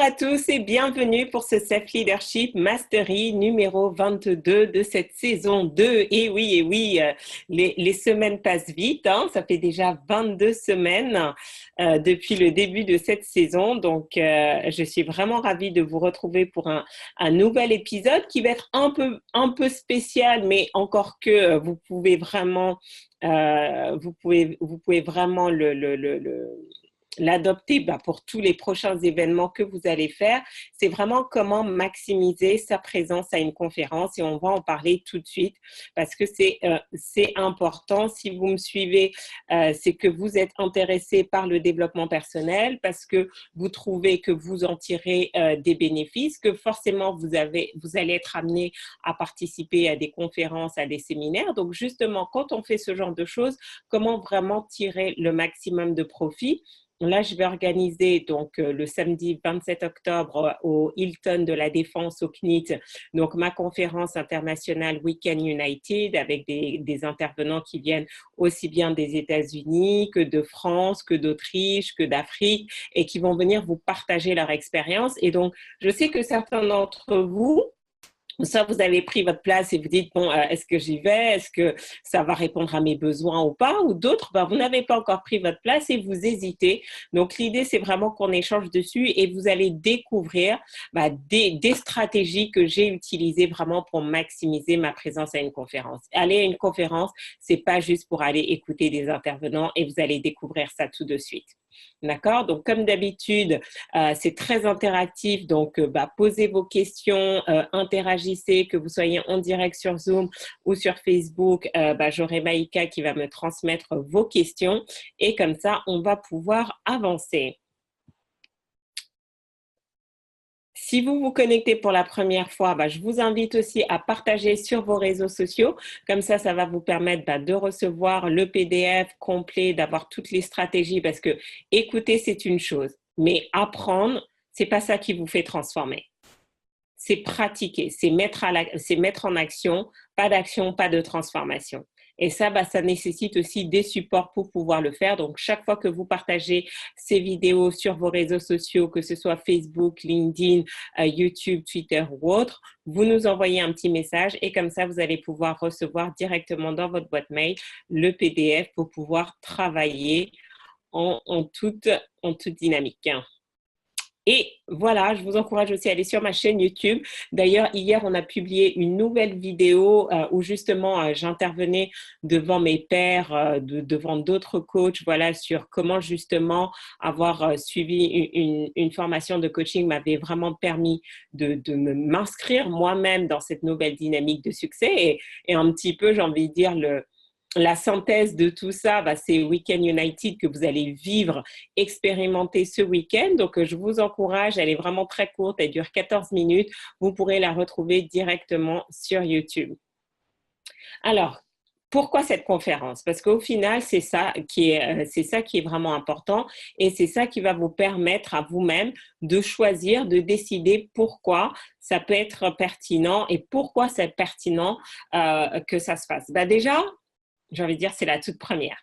à tous et bienvenue pour ce Self-Leadership Mastery numéro 22 de cette saison 2. Et oui, les semaines passent vite, hein, ça fait déjà 22 semaines depuis le début de cette saison. Donc, je suis vraiment ravie de vous retrouver pour un nouvel épisode qui va être un peu spécial, mais encore que vous pouvez vraiment, vous pouvez vraiment l'adopter pour tous les prochains événements que vous allez faire. C'est vraiment comment maximiser sa présence à une conférence et on va en parler tout de suite parce que c'est important. Si vous me suivez, c'est que vous êtes intéressé par le développement personnel parce que vous trouvez que vous en tirez des bénéfices, que forcément vous allez être amené à participer à des conférences, à des séminaires. Donc justement, quand on fait ce genre de choses, comment vraiment tirer le maximum de profit? Là, je vais organiser donc le samedi 27 octobre au Hilton de la Défense au CNIT, donc ma conférence internationale Weekend United avec des intervenants qui viennent aussi bien des États-Unis que de France, que d'Autriche, que d'Afrique et qui vont venir vous partager leur expérience. Et donc, je sais que certains d'entre vous, soit vous avez pris votre place et vous dites, bon, est-ce que j'y vais? Est-ce que ça va répondre à mes besoins ou pas? Ou d'autres, vous n'avez pas encore pris votre place et vous hésitez. Donc, l'idée, c'est vraiment qu'on échange dessus et vous allez découvrir des stratégies que j'ai utilisées vraiment pour maximiser ma présence à une conférence. Aller à une conférence, c'est pas juste pour aller écouter des intervenants et vous allez découvrir ça tout de suite. D'accord? Donc, comme d'habitude, c'est très interactif. Donc, posez vos questions, interagissez, que vous soyez en direct sur Zoom ou sur Facebook. J'aurai Maïka qui va me transmettre vos questions et comme ça, on va pouvoir avancer. Si vous vous connectez pour la première fois, je vous invite aussi à partager sur vos réseaux sociaux. Comme ça va vous permettre de recevoir le PDF complet, d'avoir toutes les stratégies parce que écouter, c'est une chose, mais apprendre, c'est pas ça qui vous fait transformer. C'est pratiquer, c'est mettre en action, pas d'action, pas de transformation. Et ça nécessite aussi des supports pour pouvoir le faire. Donc, chaque fois que vous partagez ces vidéos sur vos réseaux sociaux, que ce soit Facebook, LinkedIn, YouTube, Twitter ou autre, vous nous envoyez un petit message et comme ça, vous allez pouvoir recevoir directement dans votre boîte mail le PDF pour pouvoir travailler en toute dynamique. Et voilà, je vous encourage aussi à aller sur ma chaîne YouTube. D'ailleurs, hier, on a publié une nouvelle vidéo où justement, j'intervenais devant mes pairs, devant d'autres coachs, voilà, sur comment justement avoir suivi une formation de coaching m'avait vraiment permis de m'inscrire moi-même dans cette nouvelle dynamique de succès. Et un petit peu, j'ai envie de dire, la synthèse de tout ça, c'est Weekend United que vous allez vivre, expérimenter ce week-end. Donc, je vous encourage, elle est vraiment très courte, elle dure 14 minutes. Vous pourrez la retrouver directement sur YouTube. Alors, pourquoi cette conférence? Parce qu'au final, c'est ça qui est vraiment important et c'est ça qui va vous permettre à vous-même de choisir, de décider pourquoi ça peut être pertinent et pourquoi c'est pertinent que ça se fasse. Déjà, j'ai envie de dire, c'est la toute première.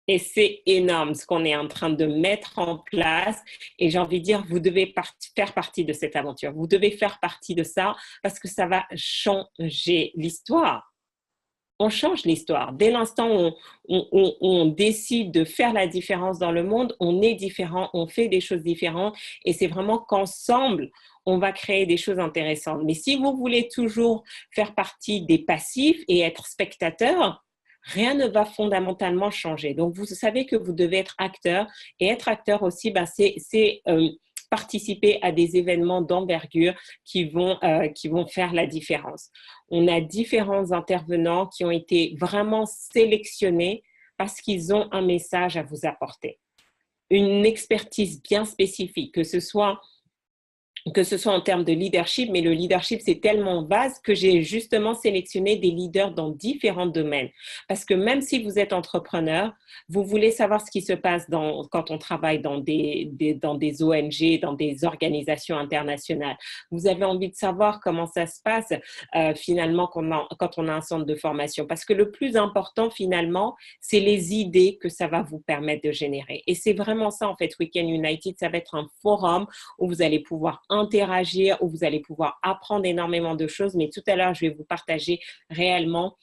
Et c'est énorme ce qu'on est en train de mettre en place. Et j'ai envie de dire, vous devez faire partie de cette aventure. Vous devez faire partie de ça parce que ça va changer l'histoire. On change l'histoire. Dès l'instant où on décide de faire la différence dans le monde, on est différent, on fait des choses différentes. Et c'est vraiment qu'ensemble, on va créer des choses intéressantes. Mais si vous voulez toujours faire partie des passifs et être spectateur, rien ne va fondamentalement changer. Donc, vous savez que vous devez être acteur. Et être acteur aussi, c'est participer à des événements d'envergure qui vont faire la différence. On a différents intervenants qui ont été vraiment sélectionnés parce qu'ils ont un message à vous apporter. Une expertise bien spécifique, que ce soit que ce soit en termes de leadership, mais le leadership, c'est tellement vaste que j'ai justement sélectionné des leaders dans différents domaines. Parce que même si vous êtes entrepreneur, vous voulez savoir ce qui se passe quand on travaille dans dans des ONG, dans des organisations internationales. Vous avez envie de savoir comment ça se passe finalement quand on a un centre de formation. Parce que le plus important finalement, c'est les idées que ça va vous permettre de générer. Et c'est vraiment ça en fait, Weekend United, ça va être un forum où vous allez pouvoir interagir, où vous allez pouvoir apprendre énormément de choses. Mais tout à l'heure, je vais vous partager réellement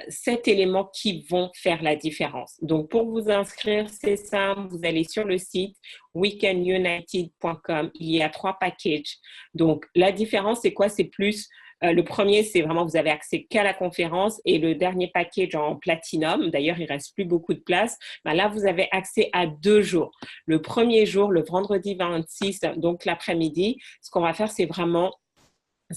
7 éléments qui vont faire la différence. Donc, pour vous inscrire, c'est simple. Vous allez sur le site weekendunited.com. Il y a 3 packages. Donc, la différence, c'est quoi? C'est plus le premier, c'est vraiment, vous avez accès qu'à la conférence et le dernier package en platinum, d'ailleurs, il reste plus beaucoup de place. Ben là, vous avez accès à 2 jours. Le premier jour, le vendredi 26, donc l'après-midi, ce qu'on va faire, c'est vraiment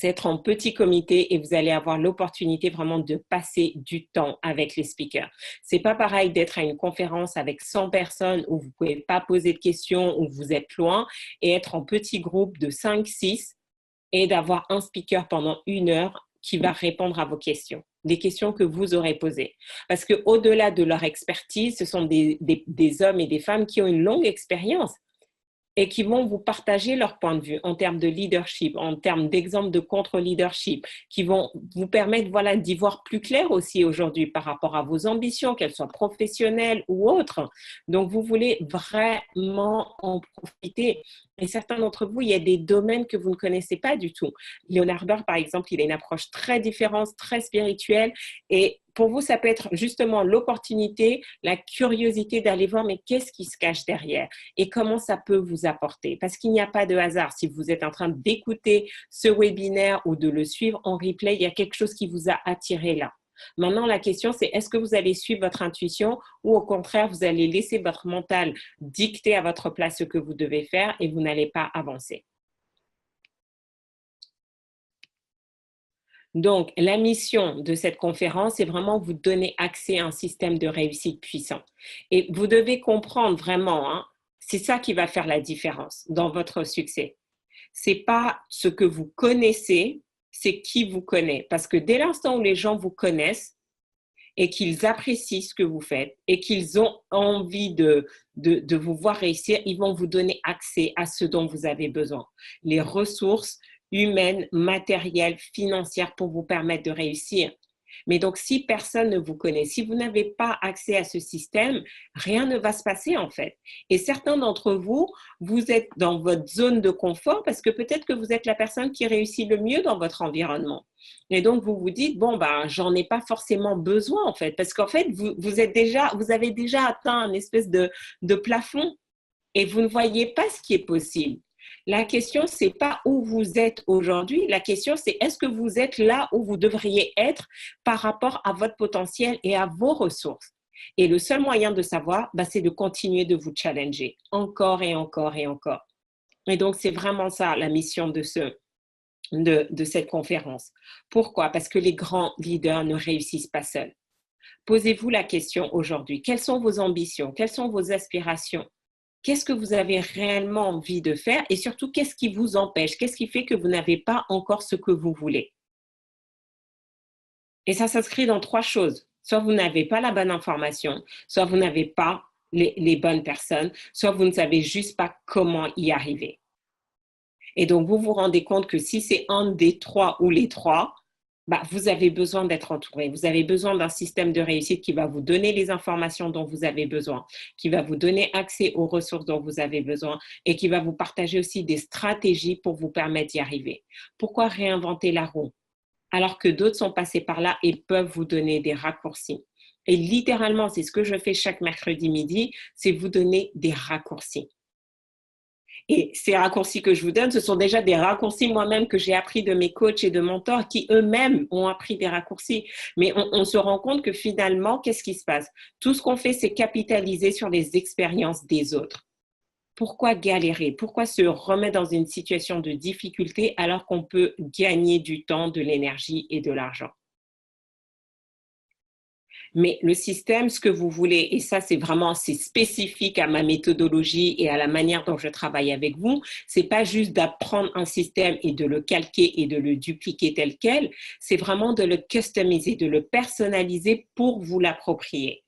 être en petit comité et vous allez avoir l'opportunité vraiment de passer du temps avec les speakers. C'est pas pareil d'être à une conférence avec 100 personnes où vous pouvez pas poser de questions, où vous êtes loin, et être en petit groupe de 5, 6 et d'avoir un speaker pendant 1 heure qui va répondre à vos questions, des questions que vous aurez posées. Parce qu'au-delà de leur expertise, ce sont des hommes et des femmes qui ont une longue expérience et qui vont vous partager leur point de vue en termes de leadership, en termes d'exemples de contre-leadership, qui vont vous permettre voilà, d'y voir plus clair aussi aujourd'hui par rapport à vos ambitions, qu'elles soient professionnelles ou autres. Donc, vous voulez vraiment en profiter. Et certains d'entre vous, il y a des domaines que vous ne connaissez pas du tout. Leonard Burr, par exemple, il a une approche très différente, très spirituelle. Et pour vous, ça peut être justement l'opportunité, la curiosité d'aller voir, mais qu'est-ce qui se cache derrière et comment ça peut vous apporter. Parce qu'il n'y a pas de hasard. Si vous êtes en train d'écouter ce webinaire ou de le suivre en replay, il y a quelque chose qui vous a attiré là. Maintenant, la question, c'est est-ce que vous allez suivre votre intuition ou au contraire, vous allez laisser votre mental dicter à votre place ce que vous devez faire et vous n'allez pas avancer. Donc, la mission de cette conférence, c'est vraiment vous donner accès à un système de réussite puissant. Et vous devez comprendre vraiment, hein, c'est ça qui va faire la différence dans votre succès. C'est pas ce que vous connaissez, c'est qui vous connaît. Parce que dès l'instant où les gens vous connaissent et qu'ils apprécient ce que vous faites et qu'ils ont envie de vous voir réussir, ils vont vous donner accès à ce dont vous avez besoin. Les ressources humaines, matérielles, financières pour vous permettre de réussir. Mais donc, si personne ne vous connaît, si vous n'avez pas accès à ce système, rien ne va se passer en fait. Et certains d'entre vous, vous êtes dans votre zone de confort parce que peut-être que vous êtes la personne qui réussit le mieux dans votre environnement. Et donc, vous vous dites, bon, ben, j'en ai pas forcément besoin en fait, parce qu'en fait, vous avez déjà atteint un espèce de plafond et vous ne voyez pas ce qui est possible. La question, c'est pas où vous êtes aujourd'hui. La question, c'est est-ce que vous êtes là où vous devriez être par rapport à votre potentiel et à vos ressources. Et le seul moyen de savoir, bah, c'est de continuer de vous challenger encore et encore et encore. Et donc, c'est vraiment ça la mission de cette conférence. Pourquoi? Parce que les grands leaders ne réussissent pas seuls. Posez-vous la question aujourd'hui. Quelles sont vos ambitions? Quelles sont vos aspirations? Qu'est-ce que vous avez réellement envie de faire et surtout, qu'est-ce qui vous empêche? Qu'est-ce qui fait que vous n'avez pas encore ce que vous voulez? Et ça s'inscrit dans 3 choses. Soit vous n'avez pas la bonne information, soit vous n'avez pas les bonnes personnes, soit vous ne savez juste pas comment y arriver. Et donc, vous vous rendez compte que si c'est un des 3 ou les 3, bah, vous avez besoin d'être entouré. Vous avez besoin d'un système de réussite qui va vous donner les informations dont vous avez besoin, qui va vous donner accès aux ressources dont vous avez besoin et qui va vous partager aussi des stratégies pour vous permettre d'y arriver. Pourquoi réinventer la roue? Alors que d'autres sont passés par là et peuvent vous donner des raccourcis. Et littéralement, c'est ce que je fais chaque mercredi midi, c'est vous donner des raccourcis. Et ces raccourcis que je vous donne, ce sont déjà des raccourcis moi-même que j'ai appris de mes coachs et de mentors qui eux-mêmes ont appris des raccourcis. Mais on se rend compte que finalement, qu'est-ce qui se passe? Tout ce qu'on fait, c'est capitaliser sur les expériences des autres. Pourquoi galérer? Pourquoi se remettre dans une situation de difficulté alors qu'on peut gagner du temps, de l'énergie et de l'argent? Mais le système, ce que vous voulez, et ça c'est spécifique à ma méthodologie et à la manière dont je travaille avec vous, c'est pas juste d'apprendre un système et de le calquer et de le dupliquer tel quel, c'est vraiment de le customiser, de le personnaliser pour vous l'approprier.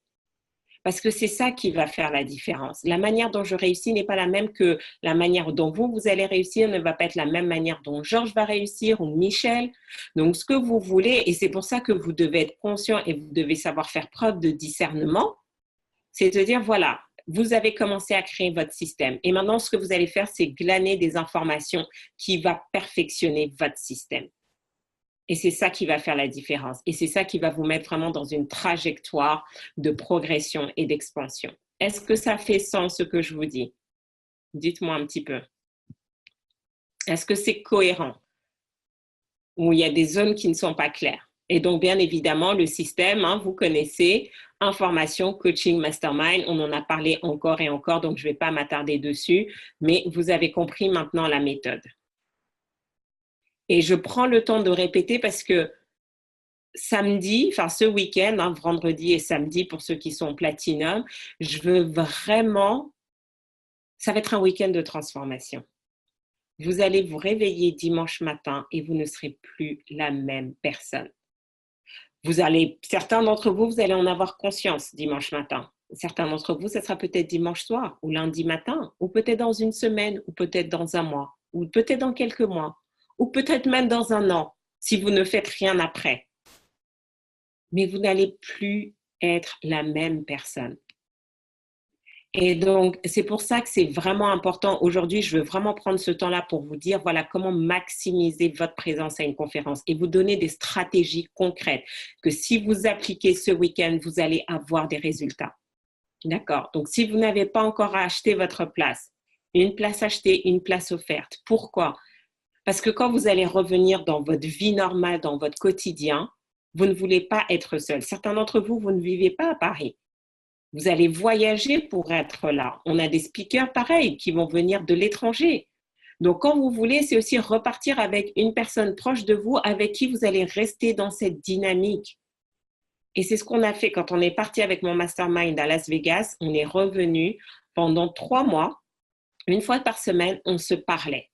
Parce que c'est ça qui va faire la différence. La manière dont je réussis n'est pas la même que la manière dont vous allez réussir, ne va pas être la même manière dont Georges va réussir ou Michel. Donc, ce que vous voulez, et c'est pour ça que vous devez être conscient et vous devez savoir faire preuve de discernement, c'est de dire, voilà, vous avez commencé à créer votre système. Et maintenant, ce que vous allez faire, c'est glaner des informations qui vont perfectionner votre système. Et c'est ça qui va faire la différence. Et c'est ça qui va vous mettre vraiment dans une trajectoire de progression et d'expansion. Est-ce que ça fait sens ce que je vous dis? Dites-moi un petit peu. Est-ce que c'est cohérent? Ou il y a des zones qui ne sont pas claires? Et donc, bien évidemment, le système, vous connaissez, information, coaching, mastermind, on en a parlé encore et encore, donc je ne vais pas m'attarder dessus, mais vous avez compris maintenant la méthode. Et je prends le temps de répéter parce que samedi, enfin ce week-end, vendredi et samedi pour ceux qui sont platinum, je veux vraiment, ça va être un week-end de transformation. Vous allez vous réveiller dimanche matin et vous ne serez plus la même personne. Certains d'entre vous, vous allez en avoir conscience dimanche matin. Certains d'entre vous, ça sera peut-être dimanche soir ou lundi matin, ou peut-être dans une semaine, ou peut-être dans un mois, ou peut-être dans quelques mois, ou peut-être même dans un an, si vous ne faites rien après. Mais vous n'allez plus être la même personne. Et donc, c'est pour ça que c'est vraiment important. Aujourd'hui, je veux vraiment prendre ce temps-là pour vous dire, voilà, comment maximiser votre présence à une conférence et vous donner des stratégies concrètes que si vous appliquez ce week-end, vous allez avoir des résultats. D'accord? Donc, si vous n'avez pas encore acheté votre place, une place achetée, une place offerte. Pourquoi? Parce que quand vous allez revenir dans votre vie normale, dans votre quotidien, vous ne voulez pas être seul. Certains d'entre vous, vous ne vivez pas à Paris. Vous allez voyager pour être là. On a des speakers pareils qui vont venir de l'étranger. Donc, quand vous voulez, c'est aussi repartir avec une personne proche de vous avec qui vous allez rester dans cette dynamique. Et c'est ce qu'on a fait quand on est parti avec mon mastermind à Las Vegas. On est revenu pendant 3 mois. Une fois par semaine, on se parlait.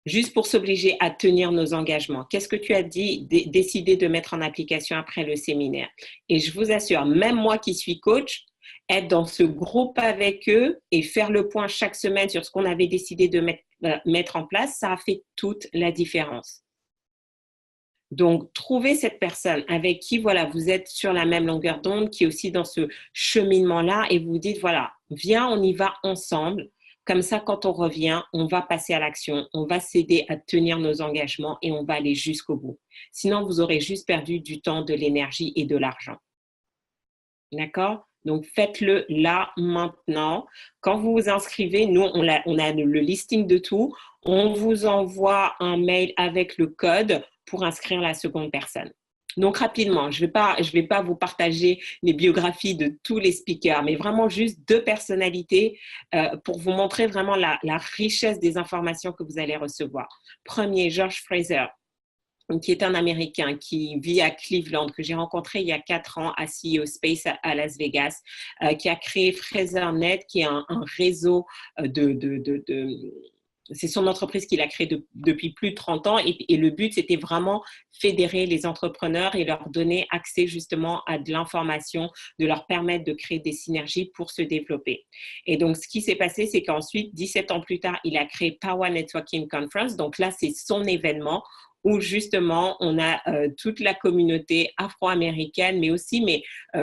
Juste pour s'obliger à tenir nos engagements. Qu'est-ce que tu as décidé de mettre en application après le séminaire? Et je vous assure, même moi qui suis coach, être dans ce groupe avec eux et faire le point chaque semaine sur ce qu'on avait décidé de mettre en place, ça a fait toute la différence. Donc, trouvez cette personne avec qui, voilà, vous êtes sur la même longueur d'onde, qui est aussi dans ce cheminement-là et vous dites, voilà, viens, on y va ensemble. Comme ça, quand on revient, on va passer à l'action, on va s'aider à tenir nos engagements et on va aller jusqu'au bout. Sinon, vous aurez juste perdu du temps, de l'énergie et de l'argent. D'accord? Donc, faites-le là, maintenant. Quand vous vous inscrivez, nous, on a le listing de tout. On vous envoie un mail avec le code pour inscrire la seconde personne. Donc, rapidement, je vais pas vous partager les biographies de tous les speakers, mais vraiment juste 2 personnalités pour vous montrer vraiment la richesse des informations que vous allez recevoir. Premier, George Fraser, qui est un Américain qui vit à Cleveland, que j'ai rencontré il y a 4 ans à CEO Space à Las Vegas, qui a créé FraserNet, qui est un réseau c'est son entreprise qu'il a créée depuis plus de 30 ans et le but, c'était vraiment fédérer les entrepreneurs et leur donner accès justement à de l'information, de leur permettre de créer des synergies pour se développer. Et donc, ce qui s'est passé, c'est qu'ensuite, 17 ans plus tard, il a créé Power Networking Conference. Donc là, c'est son événement où justement on a toute la communauté afro-américaine, mais aussi,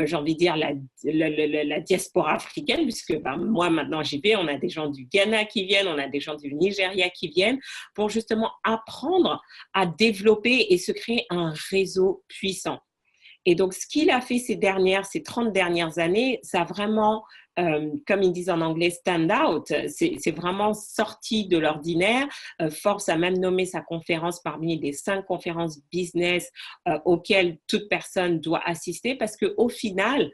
j'ai envie de dire la diaspora africaine, puisque moi maintenant j'y vais, on a des gens du Ghana qui viennent, on a des gens du Nigeria qui viennent, pour justement apprendre à développer et se créer un réseau puissant. Et donc, ce qu'il a fait ces 30 dernières années, ça a vraiment, comme ils disent en anglais, stand out. C'est vraiment sorti de l'ordinaire. Forbes a même nommé sa conférence parmi les 5 conférences business auxquelles toute personne doit assister parce qu'au final,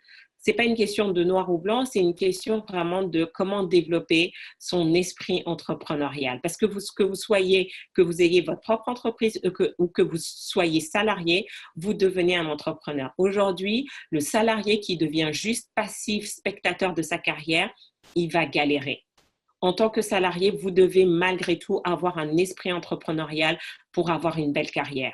c'est pas une question de noir ou blanc, c'est une question vraiment de comment développer son esprit entrepreneurial. Parce que que vous ayez votre propre entreprise ou que vous soyez salarié, vous devenez un entrepreneur. Aujourd'hui, le salarié qui devient juste passif, spectateur de sa carrière, il va galérer. En tant que salarié, vous devez malgré tout avoir un esprit entrepreneurial pour avoir une belle carrière.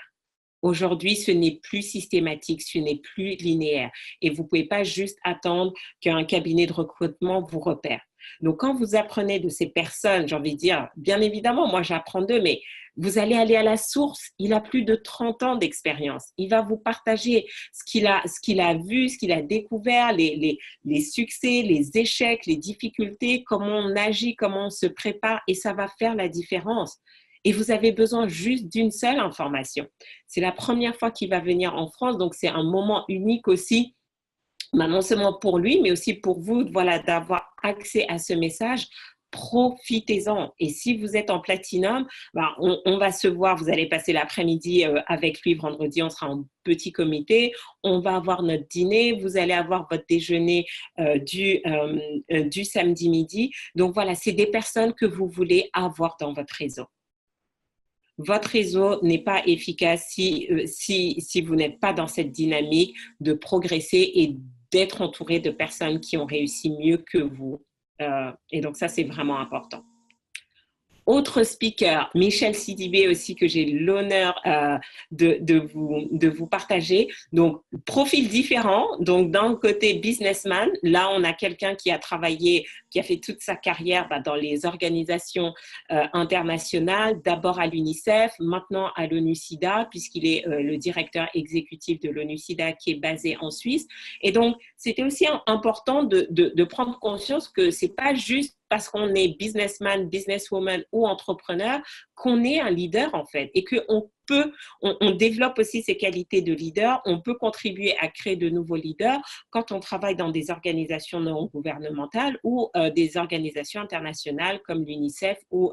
Aujourd'hui, ce n'est plus systématique, ce n'est plus linéaire. Et vous ne pouvez pas juste attendre qu'un cabinet de recrutement vous repère. Donc, quand vous apprenez de ces personnes, j'ai envie de dire, bien évidemment, moi j'apprends d'eux, mais vous allez aller à la source. Il a plus de 30 ans d'expérience. Il va vous partager ce qu'il a vu, ce qu'il a découvert, les succès, les échecs, les difficultés, comment on agit, comment on se prépare, et ça va faire la différence. Et vous avez besoin juste d'une seule information. C'est la première fois qu'il va venir en France, donc c'est un moment unique aussi, non seulement pour lui, mais aussi pour vous, voilà, d'avoir accès à ce message. Profitez-en. Et si vous êtes en platinum, on va se voir, vous allez passer l'après-midi avec lui vendredi, on sera en petit comité, on va avoir notre dîner, vous allez avoir votre déjeuner du samedi midi. Donc voilà, c'est des personnes que vous voulez avoir dans votre réseau. Votre réseau n'est pas efficace si vous n'êtes pas dans cette dynamique de progresser et d'être entouré de personnes qui ont réussi mieux que vous. Et donc, ça, c'est vraiment important. Autre speaker, Michel Sidibé aussi, que j'ai l'honneur de vous partager. Donc, profil différent. Donc, d'un côté businessman, là, on a quelqu'un qui a travaillé, qui a fait toute sa carrière dans les organisations internationales, d'abord à l'UNICEF, maintenant à l'ONU-SIDA, puisqu'il est le directeur exécutif de l'ONU-SIDA qui est basé en Suisse. Et donc, c'était aussi important de prendre conscience que c'est pas juste parce qu'on est businessman, businesswoman ou entrepreneur, qu'on est un leader en fait, et qu'on on développe aussi ces qualités de leader, on peut contribuer à créer de nouveaux leaders quand on travaille dans des organisations non gouvernementales ou des organisations internationales comme l'UNICEF ou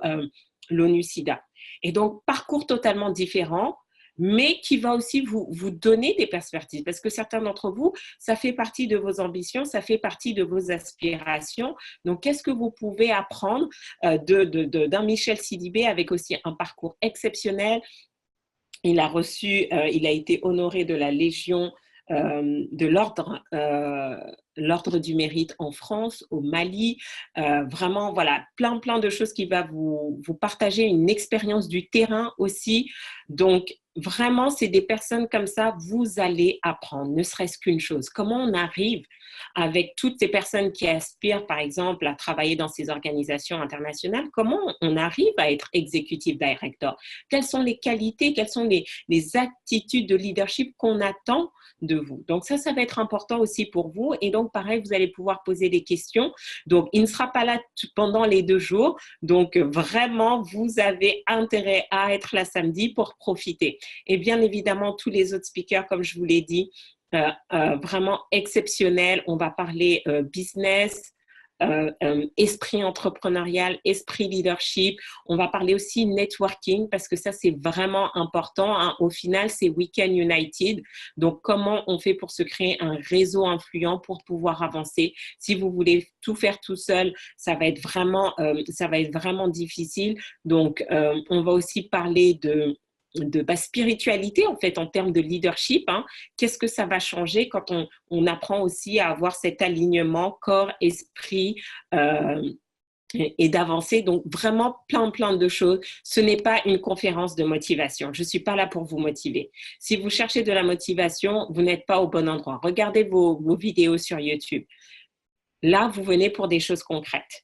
l'ONU-SIDA. Et donc, parcours totalement différent, mais qui va aussi vous donner des perspectives. Parce que certains d'entre vous, ça fait partie de vos ambitions, ça fait partie de vos aspirations. Donc, qu'est-ce que vous pouvez apprendre d'un Michel Sidibé avec aussi un parcours exceptionnel? Il a été honoré de la Légion de l'ordre du mérite en France, au Mali. Vraiment, voilà, plein de choses qui va vous partager, une expérience du terrain aussi. Donc, vraiment, c'est des personnes comme ça, vous allez apprendre, ne serait-ce qu'une chose. Comment on arrive avec toutes ces personnes qui aspirent, par exemple, à travailler dans ces organisations internationales, comment on arrive à être executive director? Quelles sont les qualités, quelles sont les attitudes de leadership qu'on attend de vous? Donc ça va être important aussi pour vous. Et donc, pareil, vous allez pouvoir poser des questions. Donc, il ne sera pas là pendant les 2 jours. Donc, vraiment, vous avez intérêt à être là samedi pour profiter. Et bien évidemment, tous les autres speakers, comme je vous l'ai dit, vraiment exceptionnels. On va parler business, esprit entrepreneurial, esprit leadership. On va parler aussi networking parce que ça, c'est vraiment important. Hein. Au final, c'est Weekend United. Donc, comment on fait pour se créer un réseau influent pour pouvoir avancer? Si vous voulez tout faire tout seul, ça va être vraiment difficile. Donc, on va aussi parler de spiritualité en fait en termes de leadership, hein. Qu'est-ce que ça va changer quand on apprend aussi à avoir cet alignement corps, esprit et d'avancer. Donc vraiment plein de choses. Ce n'est pas une conférence de motivation. Je ne suis pas là pour vous motiver. Si vous cherchez de la motivation, vous n'êtes pas au bon endroit. Regardez vos vidéos sur YouTube. Là, vous venez pour des choses concrètes.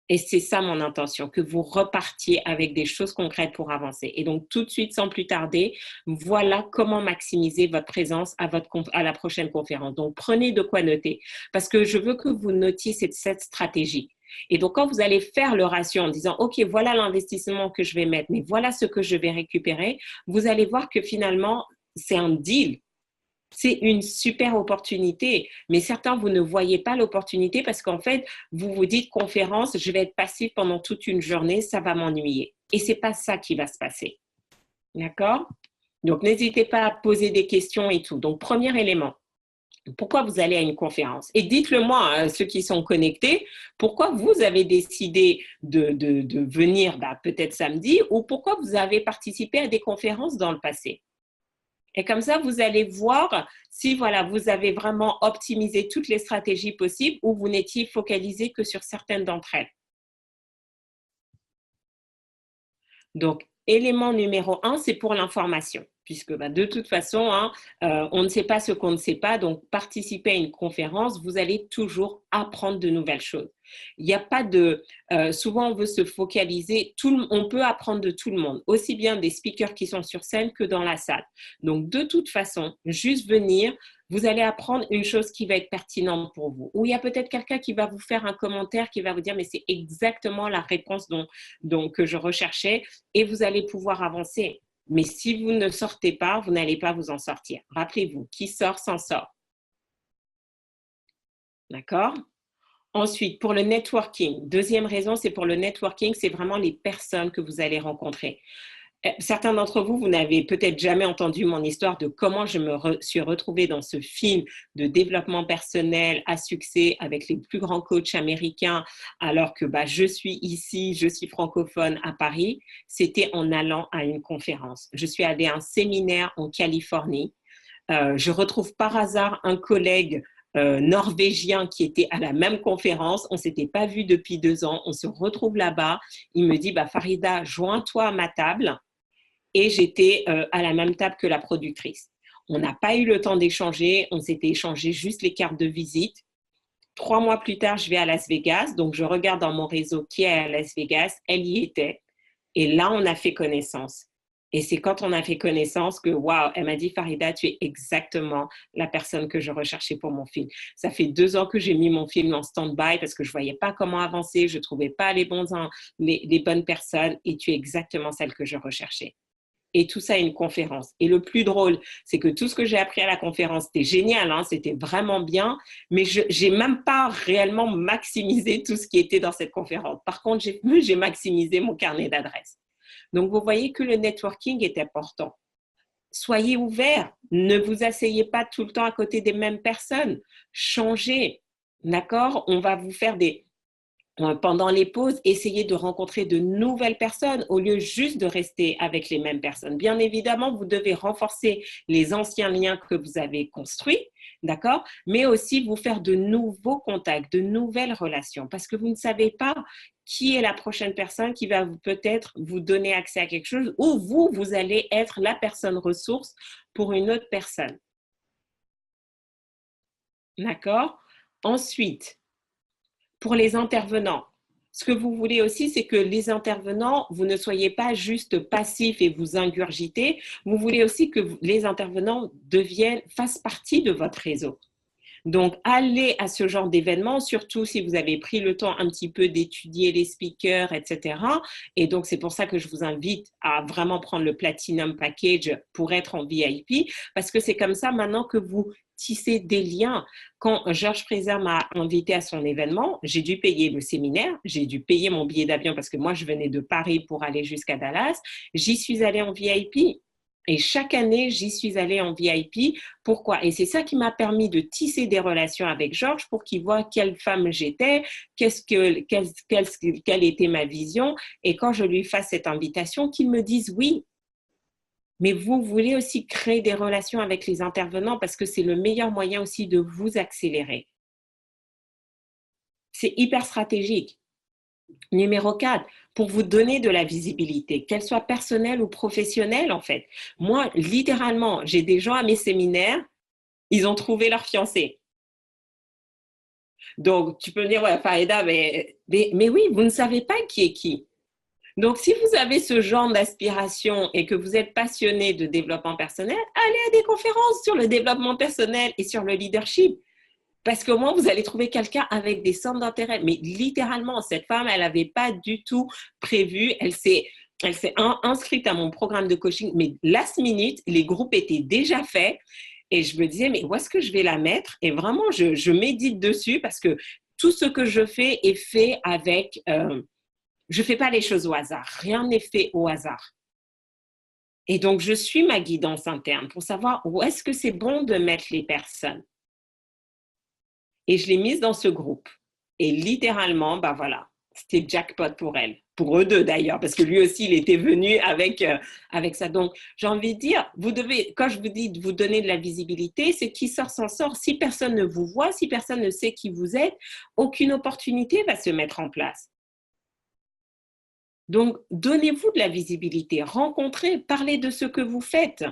Et c'est ça mon intention, que vous repartiez avec des choses concrètes pour avancer. Et donc, tout de suite, sans plus tarder, voilà comment maximiser votre présence à la prochaine conférence. Donc, prenez de quoi noter parce que je veux que vous notiez cette stratégie. Et donc, quand vous allez faire le ratio en disant, OK, voilà l'investissement que je vais mettre, mais voilà ce que je vais récupérer, vous allez voir que finalement, c'est un deal. C'est une super opportunité, mais certains, vous ne voyez pas l'opportunité parce qu'en fait, vous vous dites conférence, je vais être passif pendant toute une journée, ça va m'ennuyer. Et ce n'est pas ça qui va se passer. D'accord? Donc, n'hésitez pas à poser des questions et tout. Donc, premier élément, Pourquoi vous allez à une conférence? Et dites-le moi, hein, ceux qui sont connectés, pourquoi vous avez décidé de venir peut-être samedi ou pourquoi vous avez participé à des conférences dans le passé? Et comme ça, vous allez voir si voilà, vous avez vraiment optimisé toutes les stratégies possibles ou vous n'étiez focalisé que sur certaines d'entre elles. Donc, élément numéro un, c'est pour l'information, puisque de toute façon, hein, on ne sait pas ce qu'on ne sait pas, donc participer à une conférence, vous allez toujours apprendre de nouvelles choses. Il n'y a pas de... souvent, on veut se focaliser, on peut apprendre de tout le monde, aussi bien des speakers qui sont sur scène que dans la salle. Donc, de toute façon, juste venir, vous allez apprendre une chose qui va être pertinente pour vous. Ou il y a peut-être quelqu'un qui va vous faire un commentaire qui va vous dire, mais c'est exactement la réponse que je recherchais et vous allez pouvoir avancer. Mais si vous ne sortez pas, vous n'allez pas vous en sortir. Rappelez-vous, qui sort s'en sort. D'accord? Ensuite, pour le networking, deuxième raison, c'est pour le networking, c'est vraiment les personnes que vous allez rencontrer. Certains d'entre vous, vous n'avez peut-être jamais entendu mon histoire de comment je me suis retrouvée dans ce film de développement personnel à succès avec les plus grands coachs américains, alors que je suis ici, je suis francophone à Paris. C'était en allant à une conférence. Je suis allée à un séminaire en Californie. Je retrouve par hasard un collègue norvégien qui était à la même conférence. On ne s'était pas vu depuis 2 ans. On se retrouve là-bas. Il me dit, Farida, joins-toi à ma table. Et j'étais à la même table que la productrice. On n'a pas eu le temps d'échanger, on s'était échangé juste les cartes de visite. 3 mois plus tard, je vais à Las Vegas, donc je regarde dans mon réseau qui est à Las Vegas, elle y était. Et là, on a fait connaissance. Et c'est quand on a fait connaissance que, waouh, elle m'a dit, Farida, tu es exactement la personne que je recherchais pour mon film. Ça fait 2 ans que j'ai mis mon film en stand-by parce que je ne voyais pas comment avancer, je ne trouvais pas les bonnes personnes et tu es exactement celle que je recherchais. Et tout ça, une conférence. Et le plus drôle, c'est que tout ce que j'ai appris à la conférence, c'était génial, hein, c'était vraiment bien, mais je n'ai même pas réellement maximisé tout ce qui était dans cette conférence. Par contre, j'ai maximisé mon carnet d'adresses. Donc, vous voyez que le networking est important. Soyez ouverts, ne vous asseyez pas tout le temps à côté des mêmes personnes. Changez, d'accord? On va vous faire pendant les pauses, essayez de rencontrer de nouvelles personnes au lieu juste de rester avec les mêmes personnes. Bien évidemment, vous devez renforcer les anciens liens que vous avez construits, d'accord? Mais aussi vous faire de nouveaux contacts, de nouvelles relations, parce que vous ne savez pas qui est la prochaine personne qui va peut-être vous donner accès à quelque chose ou vous allez être la personne ressource pour une autre personne. D'accord? Ensuite, pour les intervenants, ce que vous voulez aussi, c'est que les intervenants, vous ne soyez pas juste passifs et vous ingurgitez. Vous voulez aussi que les intervenants fassent partie de votre réseau. Donc, allez à ce genre d'événements, surtout si vous avez pris le temps un petit peu d'étudier les speakers, etc. Et donc, c'est pour ça que je vous invite à vraiment prendre le Platinum Package pour être en VIP, parce que c'est comme ça maintenant que vous tissez des liens. Quand Georges Fraser m'a invité à son événement, j'ai dû payer le séminaire, j'ai dû payer mon billet d'avion parce que moi, je venais de Paris pour aller jusqu'à Dallas. J'y suis allée en VIP. Et chaque année, j'y suis allée en VIP. Pourquoi? Et c'est ça qui m'a permis de tisser des relations avec Georges pour qu'il voit quelle femme j'étais, quelle était ma vision. Et quand je lui fasse cette invitation, qu'il me dise oui. Mais vous voulez aussi créer des relations avec les intervenants parce que c'est le meilleur moyen aussi de vous accélérer. C'est hyper stratégique. Numéro 4, pour vous donner de la visibilité, qu'elle soit personnelle ou professionnelle en fait. Moi, littéralement, j'ai des gens à mes séminaires, ils ont trouvé leur fiancé. Donc, tu peux me dire, ouais, Farida, mais oui, vous ne savez pas qui est qui. Donc, si vous avez ce genre d'aspiration et que vous êtes passionné de développement personnel, allez à des conférences sur le développement personnel et sur le leadership. Parce qu'au moins, vous allez trouver quelqu'un avec des centres d'intérêt. Mais littéralement, cette femme, elle n'avait pas du tout prévu. Elle s'est inscrite à mon programme de coaching, mais last minute, les groupes étaient déjà faits. Et je me disais, mais où est-ce que je vais la mettre? Et vraiment, je médite dessus parce que tout ce que je fais est fait avec... je ne fais pas les choses au hasard. Rien n'est fait au hasard. Et donc, je suis ma guidance interne pour savoir où est-ce que c'est bon de mettre les personnes. Et je l'ai mise dans ce groupe. Et littéralement, bah voilà, c'était jackpot pour elle. Pour eux deux d'ailleurs, parce que lui aussi, il était venu avec ça. Donc, j'ai envie de dire, vous devez, quand je vous dis de vous donner de la visibilité, c'est qui sort s'en sort. Si personne ne vous voit, si personne ne sait qui vous êtes, aucune opportunité va se mettre en place. Donc, donnez-vous de la visibilité, rencontrez, parlez de ce que vous faites.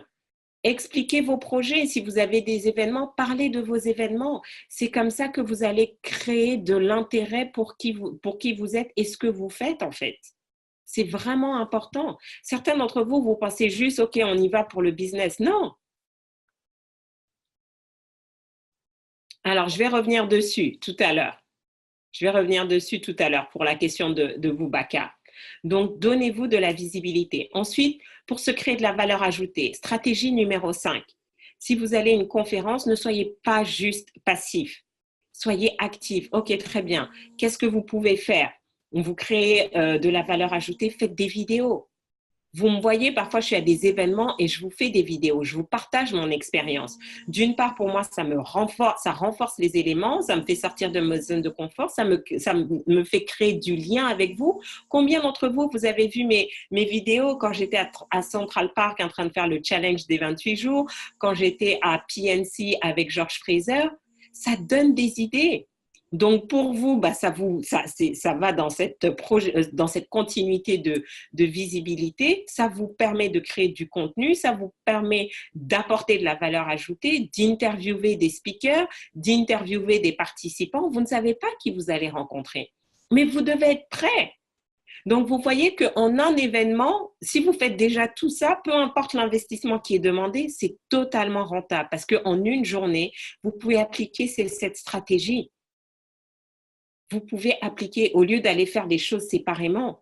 Expliquez vos projets. Si vous avez des événements, parlez de vos événements. C'est comme ça que vous allez créer de l'intérêt pour qui vous êtes et ce que vous faites en fait. C'est vraiment important. Certains d'entre vous, vous pensez juste, OK, on y va pour le business. Non. Alors, je vais revenir dessus tout à l'heure. Je vais revenir dessus tout à l'heure pour la question de vous, Baka. Donc, donnez-vous de la visibilité. Ensuite, pour se créer de la valeur ajoutée, stratégie numéro 5. Si vous allez à une conférence, ne soyez pas juste passif. Soyez actif. OK, très bien. Qu'est-ce que vous pouvez faire? Vous créez de la valeur ajoutée, faites des vidéos. Vous me voyez, parfois, je suis à des événements et je vous fais des vidéos, je vous partage mon expérience. D'une part, pour moi, ça renforce les éléments, ça me fait sortir de ma zone de confort, ça me fait créer du lien avec vous. Combien d'entre vous, vous avez vu mes vidéos quand j'étais à Central Park en train de faire le challenge des 28 jours, quand j'étais à PNC avec George Fraser? Ça donne des idées. Donc pour vous, bah, ça va dans cette continuité de visibilité, ça vous permet de créer du contenu, ça vous permet d'apporter de la valeur ajoutée, d'interviewer des speakers, d'interviewer des participants. Vous ne savez pas qui vous allez rencontrer, mais vous devez être prêt. Donc, vous voyez qu'en un événement, si vous faites déjà tout ça, peu importe l'investissement qui est demandé, c'est totalement rentable parce qu'en une journée, vous pouvez appliquer cette stratégie. Vous pouvez appliquer au lieu d'aller faire des choses séparément.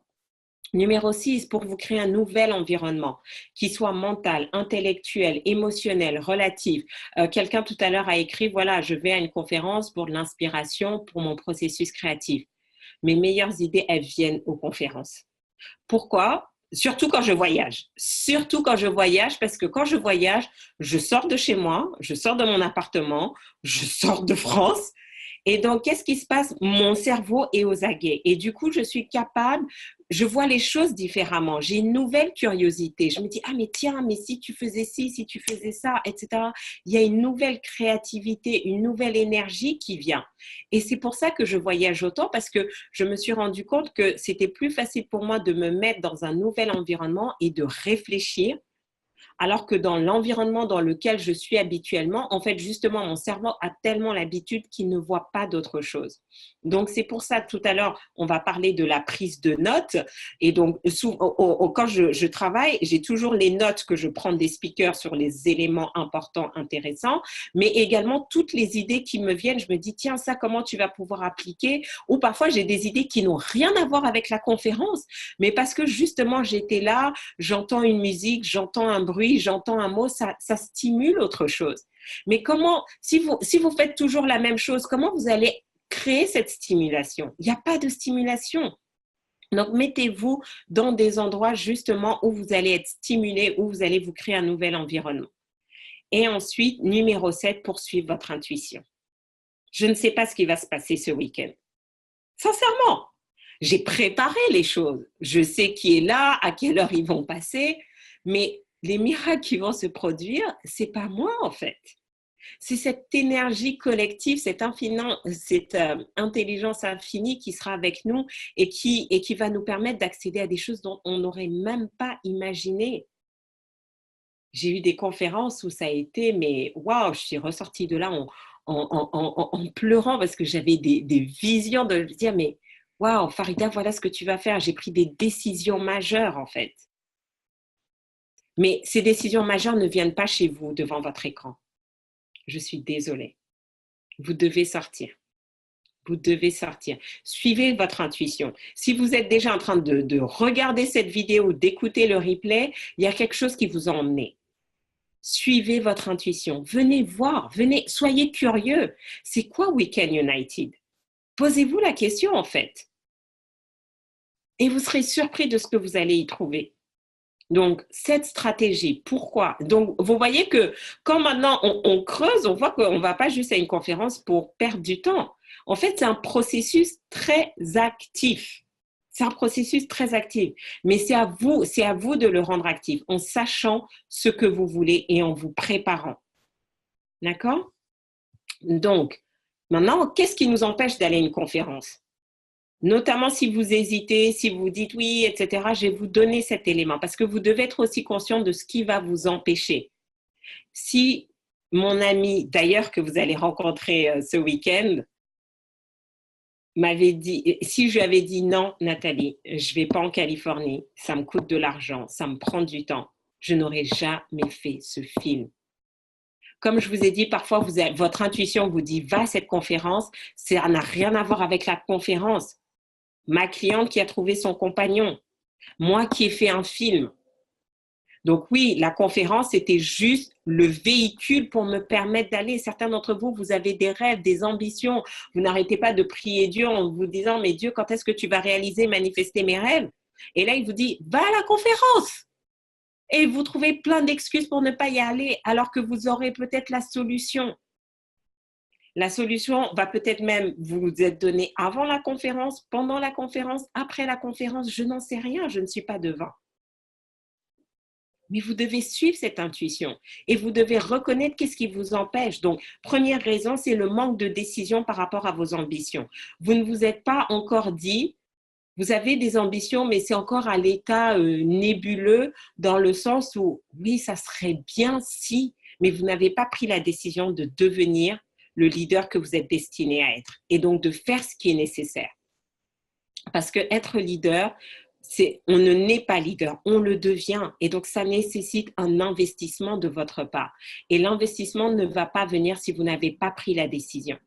Numéro 6, pour vous créer un nouvel environnement qui soit mental, intellectuel, émotionnel, relatif. Quelqu'un tout à l'heure a écrit, voilà, je vais à une conférence pour de l'inspiration pour mon processus créatif. Mes meilleures idées, elles viennent aux conférences. Pourquoi? Surtout quand je voyage. Surtout quand je voyage, parce que quand je voyage, je sors de chez moi, je sors de mon appartement, je sors de France. Et donc, qu'est-ce qui se passe? Mon cerveau est aux aguets. Et du coup, je suis capable, je vois les choses différemment. J'ai une nouvelle curiosité. Je me dis, ah, mais tiens, mais si tu faisais ci, si tu faisais ça, etc. Il y a une nouvelle créativité, une nouvelle énergie qui vient. Et c'est pour ça que je voyage autant, parce que je me suis rendu compte que c'était plus facile pour moi de me mettre dans un nouvel environnement et de réfléchir alors que dans l'environnement dans lequel je suis habituellement, en fait, justement, mon cerveau a tellement l'habitude qu'il ne voit pas d'autre chose. Donc, c'est pour ça, tout à l'heure, on va parler de la prise de notes. Et donc, quand je travaille, j'ai toujours les notes que je prends des speakers sur les éléments importants, intéressants, mais également toutes les idées qui me viennent. Je me dis, tiens, ça, comment tu vas pouvoir appliquer? Ou parfois, j'ai des idées qui n'ont rien à voir avec la conférence, mais parce que justement, j'étais là, j'entends une musique, j'entends un bruit, j'entends un mot, ça stimule autre chose. Mais comment, si vous faites toujours la même chose, comment vous allez créer cette stimulation? Il n'y a pas de stimulation. Donc, mettez-vous dans des endroits justement où vous allez être stimulé, où vous allez vous créer un nouvel environnement. Et ensuite, numéro 7, poursuivre votre intuition. Je ne sais pas ce qui va se passer ce week-end. Sincèrement, j'ai préparé les choses. Je sais qui est là, à quelle heure ils vont passer, mais les miracles qui vont se produire, c'est pas moi en fait. C'est cette énergie collective, cette intelligence infinie qui sera avec nous et qui va nous permettre d'accéder à des choses dont on n'aurait même pas imaginé. J'ai eu des conférences où ça a été, mais waouh, je suis ressortie de là en pleurant parce que j'avais des visions de dire, mais waouh, Farida, voilà ce que tu vas faire. J'ai pris des décisions majeures en fait. Mais ces décisions majeures ne viennent pas chez vous devant votre écran. Je suis désolée. Vous devez sortir. Vous devez sortir. Suivez votre intuition. Si vous êtes déjà en train de regarder cette vidéo, d'écouter le replay, il y a quelque chose qui vous a emmené. Suivez votre intuition. Venez voir, soyez curieux. C'est quoi Weekend United? Posez-vous la question en fait. Et vous serez surpris de ce que vous allez y trouver. Donc, cette stratégie, pourquoi? Donc, vous voyez que quand maintenant on creuse, on voit qu'on ne va pas juste à une conférence pour perdre du temps. En fait, c'est un processus très actif. C'est un processus très actif. Mais c'est à vous de le rendre actif en sachant ce que vous voulez et en vous préparant. D'accord? Donc, maintenant, qu'est-ce qui nous empêche d'aller à une conférence? Notamment si vous hésitez, si vous dites oui, etc., je vais vous donner cet élément parce que vous devez être aussi conscient de ce qui va vous empêcher. Si mon ami, d'ailleurs, que vous allez rencontrer ce week-end, m'avait dit, si je lui avais dit non, Nathalie, je ne vais pas en Californie, ça me coûte de l'argent, ça me prend du temps, je n'aurais jamais fait ce film. Comme je vous ai dit, parfois, votre intuition vous dit va à cette conférence, ça n'a rien à voir avec la conférence. Ma cliente qui a trouvé son compagnon, moi qui ai fait un film. Donc oui, la conférence était juste le véhicule pour me permettre d'aller. Certains d'entre vous, vous avez des rêves, des ambitions. Vous n'arrêtez pas de prier Dieu en vous disant, mais Dieu, quand est-ce que tu vas réaliser, manifester mes rêves? Et là, il vous dit, va à la conférence. Et vous trouvez plein d'excuses pour ne pas y aller, alors que vous aurez peut-être la solution. La solution va peut-être même vous être donnée avant la conférence, pendant la conférence, après la conférence. Je n'en sais rien, je ne suis pas devin. Mais vous devez suivre cette intuition et vous devez reconnaître qu'est-ce qui vous empêche. Donc, première raison, c'est le manque de décision par rapport à vos ambitions. Vous ne vous êtes pas encore dit, vous avez des ambitions, mais c'est encore à l'état nébuleux dans le sens où, oui, ça serait bien si, mais vous n'avez pas pris la décision de devenir le leader que vous êtes destiné à être et donc de faire ce qui est nécessaire. Parce que être leader, on ne naît pas leader, on le devient. Et donc, ça nécessite un investissement de votre part. Et l'investissement ne va pas venir si vous n'avez pas pris la décision.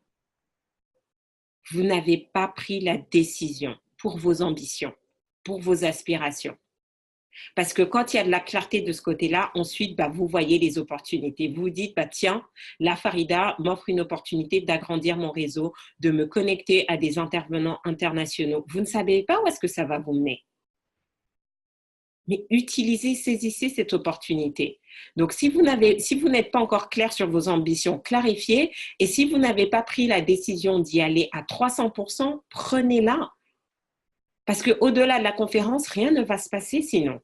Vous n'avez pas pris la décision pour vos ambitions, pour vos aspirations. Parce que quand il y a de la clarté de ce côté-là, ensuite, vous voyez les opportunités. Vous vous dites, tiens, la Farida m'offre une opportunité d'agrandir mon réseau, de me connecter à des intervenants internationaux. Vous ne savez pas où est-ce que ça va vous mener. Mais utilisez, saisissez cette opportunité. Donc, si vous n'êtes pas encore clair sur vos ambitions, clarifiez. Et si vous n'avez pas pris la décision d'y aller à 300%, prenez-la. Parce qu'au-delà de la conférence, rien ne va se passer sinon.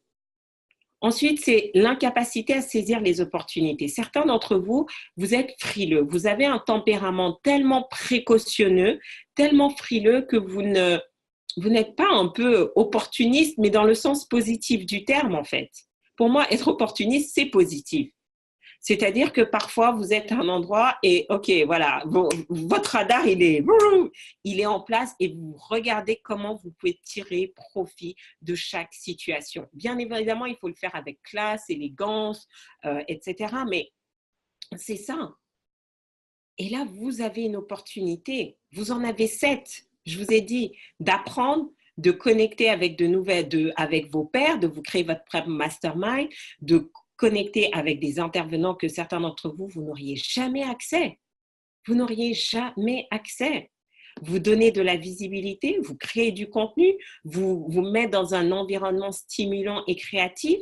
Ensuite, c'est l'incapacité à saisir les opportunités. Certains d'entre vous, vous êtes frileux. Vous avez un tempérament tellement précautionneux, tellement frileux que vous n'êtes pas un peu opportuniste, mais dans le sens positif du terme, en fait. Pour moi, être opportuniste, c'est positif. C'est-à-dire que parfois, vous êtes à un endroit et, OK, voilà, votre radar, il est en place et vous regardez comment vous pouvez tirer profit de chaque situation. Bien évidemment, il faut le faire avec classe, élégance, etc. Mais c'est ça. Et là, vous avez une opportunité. Vous en avez 7. Je vous ai dit d'apprendre, de connecter avec avec vos pairs, de vous créer votre propre mastermind, de connecter avec des intervenants que certains d'entre vous, vous n'auriez jamais accès. Vous n'auriez jamais accès. Vous donnez de la visibilité, vous créez du contenu, vous mettez dans un environnement stimulant et créatif,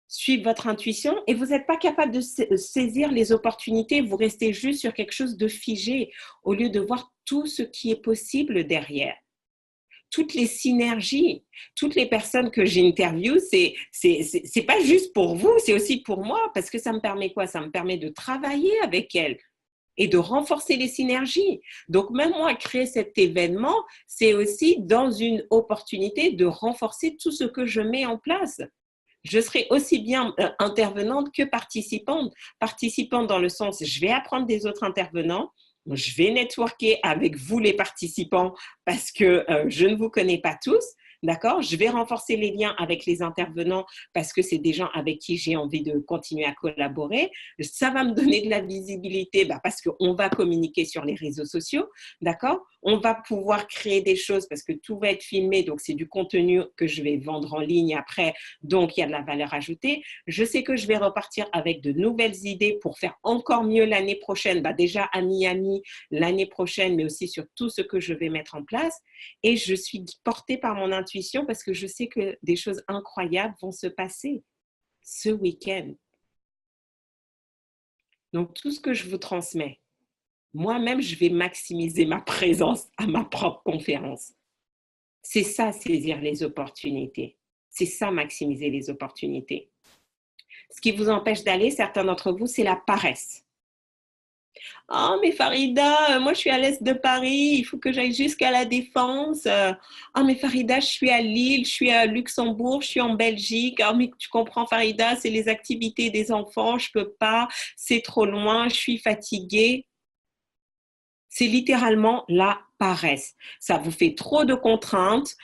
suivre votre intuition et vous n'êtes pas capable de saisir les opportunités, vous restez juste sur quelque chose de figé au lieu de voir tout ce qui est possible derrière. Toutes les synergies, toutes les personnes que j'interviewe, c'est pas juste pour vous, c'est aussi pour moi, parce que ça me permet quoi? Ça me permet de travailler avec elles et de renforcer les synergies. Donc, même moi, créer cet événement, c'est aussi dans une opportunité de renforcer tout ce que je mets en place. Je serai aussi bien intervenante que participante. Participante dans le sens, je vais apprendre des autres intervenants, je vais networker avec vous les participants parce que je ne vous connais pas tous, d'accord? Je vais renforcer les liens avec les intervenants parce que c'est des gens avec qui j'ai envie de continuer à collaborer. Ça va me donner de la visibilité parce qu'on va communiquer sur les réseaux sociaux, d'accord? On va pouvoir créer des choses parce que tout va être filmé, donc c'est du contenu que je vais vendre en ligne après, donc il y a de la valeur ajoutée. Je sais que je vais repartir avec de nouvelles idées pour faire encore mieux l'année prochaine, déjà à Miami l'année prochaine, mais aussi sur tout ce que je vais mettre en place. Et je suis portée par mon intuition parce que je sais que des choses incroyables vont se passer ce week-end. Donc, tout ce que je vous transmets, moi-même, je vais maximiser ma présence à ma propre conférence. C'est ça, saisir les opportunités. C'est ça, maximiser les opportunités. Ce qui vous empêche d'aller, certains d'entre vous, c'est la paresse. Oh, mais Farida, moi je suis à l'est de Paris, il faut que j'aille jusqu'à la Défense. Oh, mais Farida, je suis à Lille, je suis à Luxembourg, je suis en Belgique. Oh, mais tu comprends, Farida, c'est les activités des enfants, je peux pas, c'est trop loin, je suis fatiguée. C'est littéralement la paresse. Ça vous fait trop de contraintes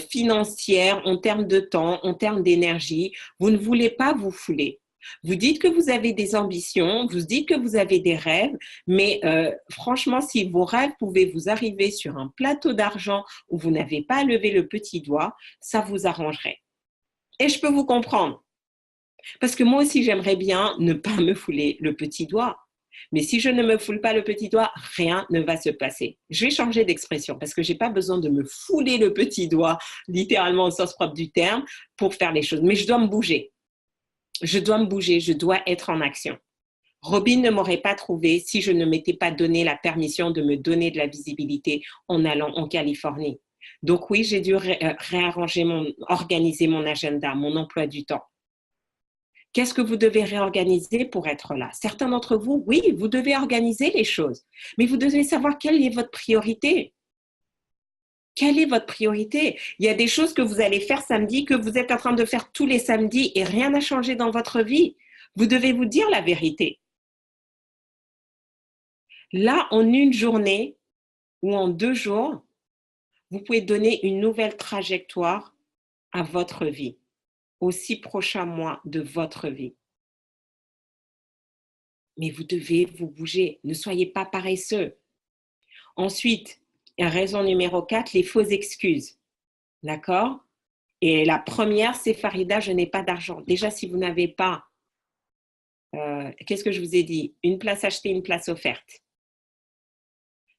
financières en termes de temps, en termes d'énergie. Vous ne voulez pas vous fouler. Vous dites que vous avez des ambitions, vous dites que vous avez des rêves, mais franchement, si vos rêves pouvaient vous arriver sur un plateau d'argent où vous n'avez pas levé le petit doigt, ça vous arrangerait. Et je peux vous comprendre. Parce que moi aussi, j'aimerais bien ne pas me fouler le petit doigt. Mais si je ne me foule pas le petit doigt, rien ne va se passer. Je vais changer d'expression parce que je n'ai pas besoin de me fouler le petit doigt, littéralement au sens propre du terme, pour faire les choses. Mais je dois me bouger. Je dois me bouger, je dois être en action. Robin ne m'aurait pas trouvé si je ne m'étais pas donné la permission de me donner de la visibilité en allant en Californie. Donc oui, j'ai dû réarranger organiser mon agenda, mon emploi du temps. Qu'est-ce que vous devez réorganiser pour être là? Certains d'entre vous, oui, vous devez organiser les choses, mais vous devez savoir quelle est votre priorité. Quelle est votre priorité? Il y a des choses que vous allez faire samedi, que vous êtes en train de faire tous les samedis et rien n'a changé dans votre vie. Vous devez vous dire la vérité. Là, en une journée ou en 2 jours, vous pouvez donner une nouvelle trajectoire à votre vie, aux 6 prochains mois de votre vie. Mais vous devez vous bouger. Ne soyez pas paresseux. Ensuite, raison numéro 4, les fausses excuses. D'accord? Et la première, c'est Farida, je n'ai pas d'argent. Déjà, si vous n'avez pas, qu'est-ce que je vous ai dit? Une place achetée, une place offerte.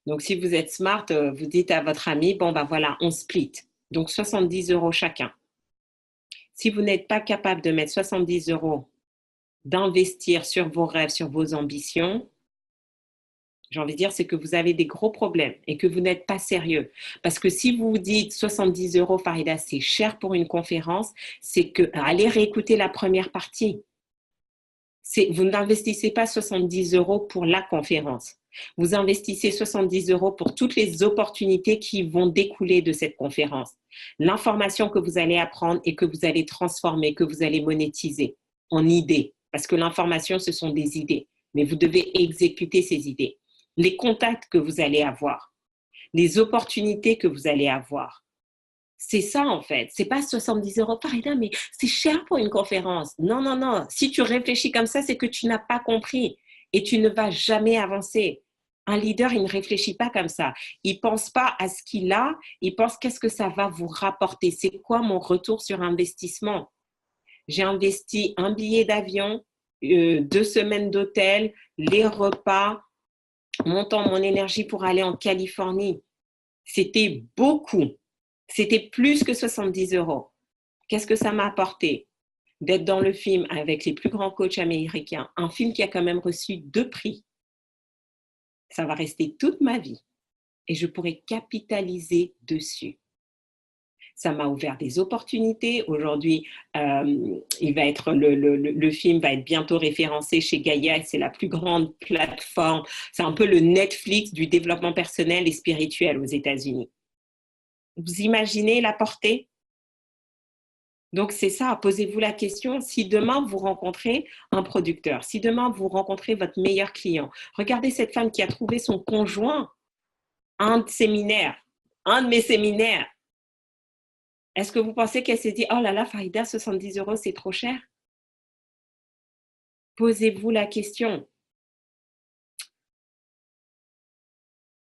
Donc, si vous êtes smart, vous dites à votre ami, bon, voilà, on split. Donc, 70 € chacun. Si vous n'êtes pas capable de mettre 70 €, d'investir sur vos rêves, sur vos ambitions, j'ai envie de dire, c'est que vous avez des gros problèmes et que vous n'êtes pas sérieux. Parce que si vous vous dites 70 €, Farida, c'est cher pour une conférence, c'est que allez réécouter la première partie. Vous n'investissez pas 70 € pour la conférence. Vous investissez 70 € pour toutes les opportunités qui vont découler de cette conférence. L'information que vous allez apprendre et que vous allez transformer, que vous allez monétiser en idées. Parce que l'information, ce sont des idées. Mais vous devez exécuter ces idées. Les contacts que vous allez avoir, les opportunités que vous allez avoir. C'est ça en fait. C'est pas 70 € Farida, mais c'est cher pour une conférence. Non, non, non. Si tu réfléchis comme ça, c'est que tu n'as pas compris et tu ne vas jamais avancer. Un leader, il ne réfléchit pas comme ça. Il pense pas à ce qu'il a, il pense qu'est-ce que ça va vous rapporter. C'est quoi mon retour sur investissement? J'ai investi un billet d'avion, 2 semaines d'hôtel, les repas, mon temps, mon énergie pour aller en Californie. C'était beaucoup. C'était plus que 70 €. Qu'est-ce que ça m'a apporté? D'être dans le film avec les plus grands coachs américains, un film qui a quand même reçu 2 prix. Ça va rester toute ma vie et je pourrai capitaliser dessus. Ça m'a ouvert des opportunités. Aujourd'hui, le film va être bientôt référencé chez Gaia. C'est la plus grande plateforme. C'est un peu le Netflix du développement personnel et spirituel aux États-Unis. Vous imaginez la portée? Donc, c'est ça, posez-vous la question, si demain vous rencontrez un producteur, si demain vous rencontrez votre meilleur client, regardez cette femme qui a trouvé son conjoint à un de mes séminaires. Est-ce que vous pensez qu'elle s'est dit, oh là là, Farida, 70 €, c'est trop cher? Posez-vous la question.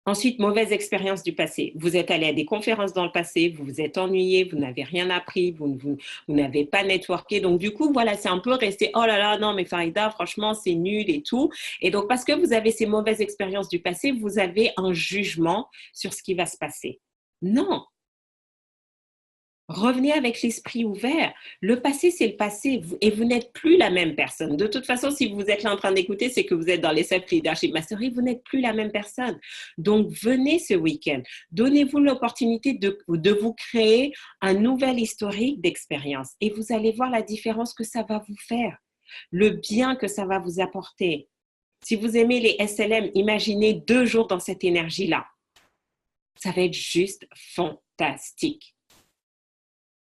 Ensuite, mauvaise expérience du passé. Vous êtes allé à des conférences dans le passé, vous vous êtes ennuyé, vous n'avez rien appris, vous n'avez pas networké. Donc, du coup, voilà, c'est un peu resté, oh là là, non, mais Farida, franchement, c'est nul et tout. Et donc, parce que vous avez ces mauvaises expériences du passé, vous avez un jugement sur ce qui va se passer. Non, revenez avec l'esprit ouvert. Le passé, c'est le passé et vous n'êtes plus la même personne. De toute façon, si vous êtes là en train d'écouter, c'est que vous êtes dans les Self-Leadership Mastery, vous n'êtes plus la même personne. Donc, venez ce week-end. Donnez-vous l'opportunité de vous créer un nouvel historique d'expérience et vous allez voir la différence que ça va vous faire, le bien que ça va vous apporter. Si vous aimez les SLM, imaginez 2 jours dans cette énergie-là. Ça va être juste fantastique.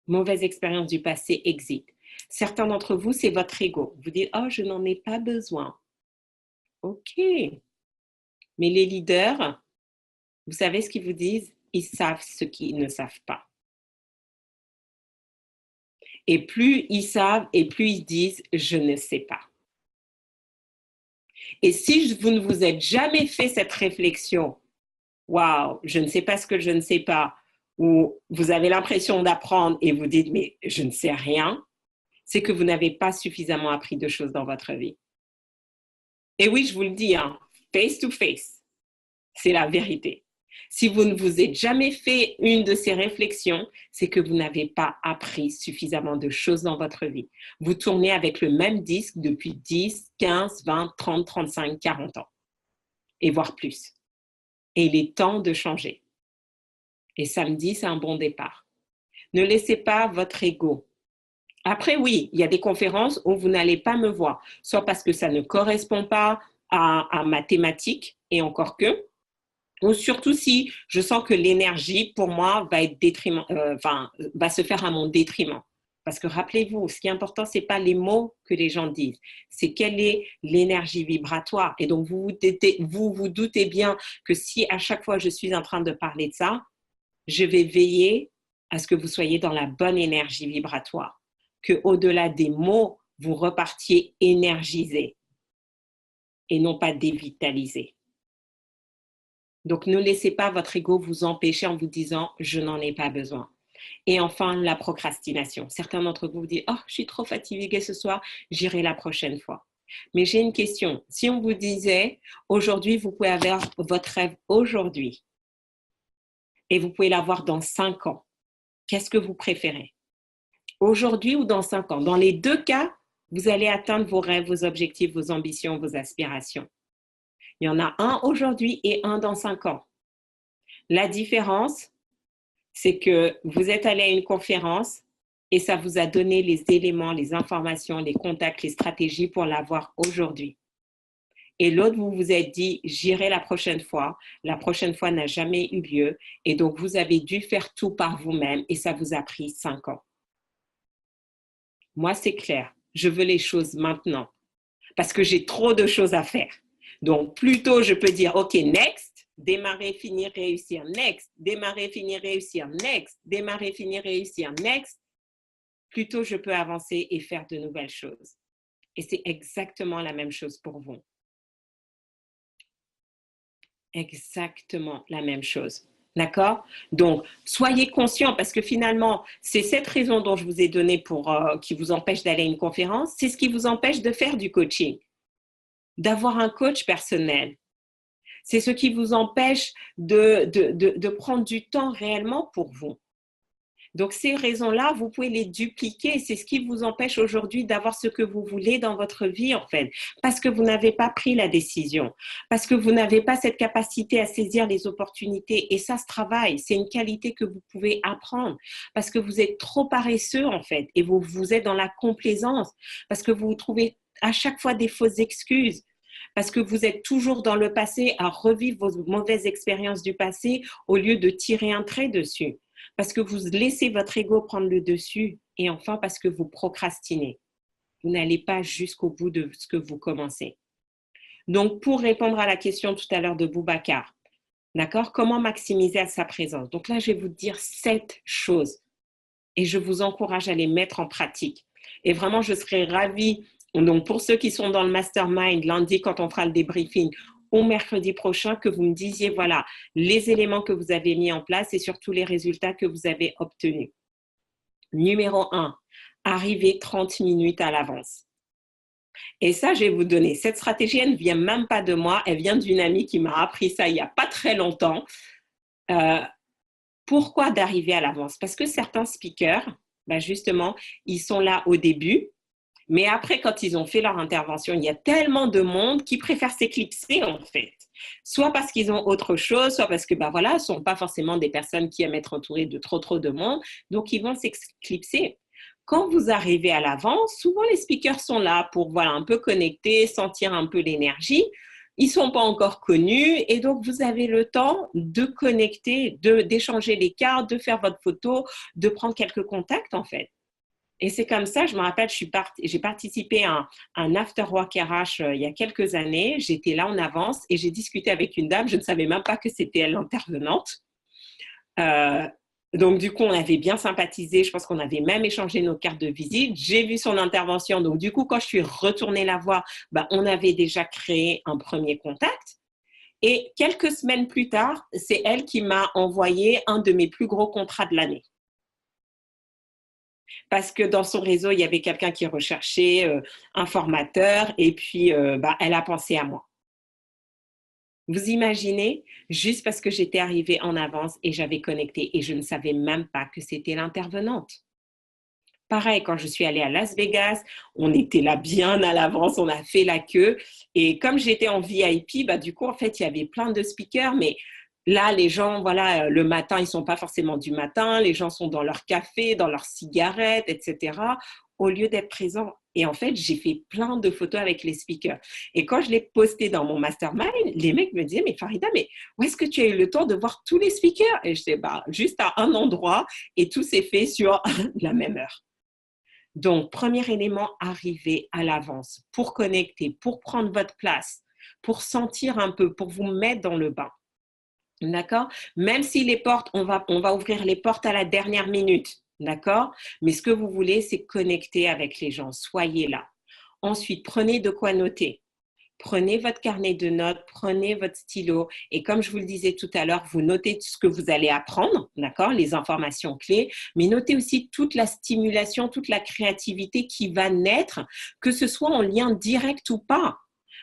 Mauvaise expérience du passé, exit. Certains d'entre vous, c'est votre ego. Vous dites, oh, je n'en ai pas besoin. OK. Mais les leaders, vous savez ce qu'ils vous disent? Ils savent ce qu'ils ne savent pas. Et plus ils savent et plus ils disent, je ne sais pas. Et si vous ne vous êtes jamais fait cette réflexion, waouh, je ne sais pas ce que je ne sais pas, ou vous avez l'impression d'apprendre et vous dites, mais je ne sais rien, c'est que vous n'avez pas suffisamment appris de choses dans votre vie. Et oui, je vous le dis, hein, face to face, c'est la vérité. Si vous ne vous êtes jamais fait une de ces réflexions, c'est que vous n'avez pas appris suffisamment de choses dans votre vie. Vous tournez avec le même disque depuis 10, 15, 20, 30, 35, 40 ans, et voire plus. Et il est temps de changer. Et samedi, c'est un bon départ. Ne laissez pas votre ego. Après, oui, il y a des conférences où vous n'allez pas me voir, soit parce que ça ne correspond pas à ma thématique, et encore que, ou surtout si je sens que l'énergie, pour moi, va se faire à mon détriment. Parce que rappelez-vous, ce qui est important, ce n'est pas les mots que les gens disent, c'est quelle est l'énergie vibratoire. Et donc, vous vous doutez bien que si à chaque fois je suis en train de parler de ça, je vais veiller à ce que vous soyez dans la bonne énergie vibratoire, que au-delà des mots, vous repartiez énergisé et non pas dévitalisé. Donc, ne laissez pas votre ego vous empêcher en vous disant « je n'en ai pas besoin ». Et enfin, la procrastination. Certains d'entre vous disent « oh, je suis trop fatiguée ce soir, j'irai la prochaine fois ». Mais j'ai une question. Si on vous disait « aujourd'hui, vous pouvez avoir votre rêve aujourd'hui et vous pouvez l'avoir dans 5 ans », qu'est-ce que vous préférez? Aujourd'hui ou dans 5 ans? Dans les 2 cas, vous allez atteindre vos rêves, vos objectifs, vos ambitions, vos aspirations. Il y en a un aujourd'hui et un dans 5 ans. La différence, c'est que vous êtes allé à une conférence et ça vous a donné les éléments, les informations, les contacts, les stratégies pour l'avoir aujourd'hui. Et l'autre, vous vous êtes dit, j'irai la prochaine fois. La prochaine fois n'a jamais eu lieu. Et donc, vous avez dû faire tout par vous-même et ça vous a pris 5 ans. Moi, c'est clair. Je veux les choses maintenant parce que j'ai trop de choses à faire. Donc, plutôt, je peux dire, OK, next, démarrer, finir, réussir, next, démarrer, finir, réussir, next, démarrer, finir, réussir, next. Plutôt, je peux avancer et faire de nouvelles choses. Et c'est exactement la même chose pour vous. Exactement la même chose. D'accord? Donc, soyez conscients parce que finalement, c'est cette raison dont je vous ai donné qui vous empêche d'aller à une conférence, c'est ce qui vous empêche de faire du coaching, d'avoir un coach personnel. C'est ce qui vous empêche de prendre du temps réellement pour vous. Donc, ces raisons-là, vous pouvez les dupliquer. C'est ce qui vous empêche aujourd'hui d'avoir ce que vous voulez dans votre vie, en fait. Parce que vous n'avez pas pris la décision. Parce que vous n'avez pas cette capacité à saisir les opportunités. Et ça se travaille. C'est une qualité que vous pouvez apprendre. Parce que vous êtes trop paresseux, en fait. Et vous êtes dans la complaisance. Parce que vous trouvez à chaque fois des fausses excuses. Parce que vous êtes toujours dans le passé à revivre vos mauvaises expériences du passé au lieu de tirer un trait dessus. Parce que vous laissez votre ego prendre le dessus et enfin parce que vous procrastinez. Vous n'allez pas jusqu'au bout de ce que vous commencez. Donc, pour répondre à la question tout à l'heure de Boubacar, d'accord, comment maximiser sa présence? Donc là, je vais vous dire 7 choses et je vous encourage à les mettre en pratique. Et vraiment, je serais ravie. Donc, pour ceux qui sont dans le mastermind, lundi, quand on fera le débriefing, au mercredi prochain que vous me disiez, voilà, les éléments que vous avez mis en place et surtout les résultats que vous avez obtenus. Numéro 1, arrivez 30 minutes à l'avance. Et ça, je vais vous donner. Cette stratégie, elle ne vient même pas de moi, elle vient d'une amie qui m'a appris ça il n'y a pas très longtemps. Pourquoi d'arriver à l'avance? Parce que certains speakers, justement, ils sont là au début, mais après, quand ils ont fait leur intervention, il y a tellement de monde qui préfère s'éclipser, en fait. Soit parce qu'ils ont autre chose, soit parce que, voilà, ce ne sont pas forcément des personnes qui aiment être entourées de trop de monde, donc ils vont s'éclipser. Quand vous arrivez à l'avance, souvent les speakers sont là pour, un peu connecter, sentir un peu l'énergie. Ils ne sont pas encore connus et donc vous avez le temps de connecter, d'échanger les cartes, de faire votre photo, de prendre quelques contacts, en fait. Et c'est comme ça, je me rappelle, j'ai participé à un After Work RH il y a quelques années. J'étais là en avance et j'ai discuté avec une dame. Je ne savais même pas que c'était elle l'intervenante. Donc, du coup, on avait bien sympathisé. Je pense qu'on avait même échangé nos cartes de visite. J'ai vu son intervention. Donc, du coup, quand je suis retournée la voir, on avait déjà créé un premier contact. Et quelques semaines plus tard, c'est elle qui m'a envoyé un de mes plus gros contrats de l'année. Parce que dans son réseau, il y avait quelqu'un qui recherchait un formateur et puis elle a pensé à moi. Vous imaginez, juste parce que j'étais arrivée en avance et j'avais connecté et je ne savais même pas que c'était l'intervenante. Pareil, quand je suis allée à Las Vegas, on était là bien à l'avance, on a fait la queue. Et comme j'étais en VIP, du coup, en fait, il y avait plein de speakers, mais là, les gens, le matin, ils ne sont pas forcément du matin, les gens sont dans leur café, dans leurs cigarettes, etc., au lieu d'être présents. Et en fait, j'ai fait plein de photos avec les speakers. Et quand je l'ai posté dans mon mastermind, les mecs me disaient, mais Farida, mais où est-ce que tu as eu le temps de voir tous les speakers? Et je disais, juste à un endroit, et tout s'est fait sur la même heure. Donc, premier élément, arriver à l'avance pour connecter, pour prendre votre place, pour sentir un peu, pour vous mettre dans le bain. D'accord? Même si les portes, on va ouvrir les portes à la dernière minute. D'accord? Mais ce que vous voulez, c'est connecter avec les gens. Soyez là. Ensuite, prenez de quoi noter. Prenez votre carnet de notes, prenez votre stylo et comme je vous le disais tout à l'heure, vous notez ce que vous allez apprendre, d'accord, les informations clés, mais notez aussi toute la stimulation, toute la créativité qui va naître, que ce soit en lien direct ou pas.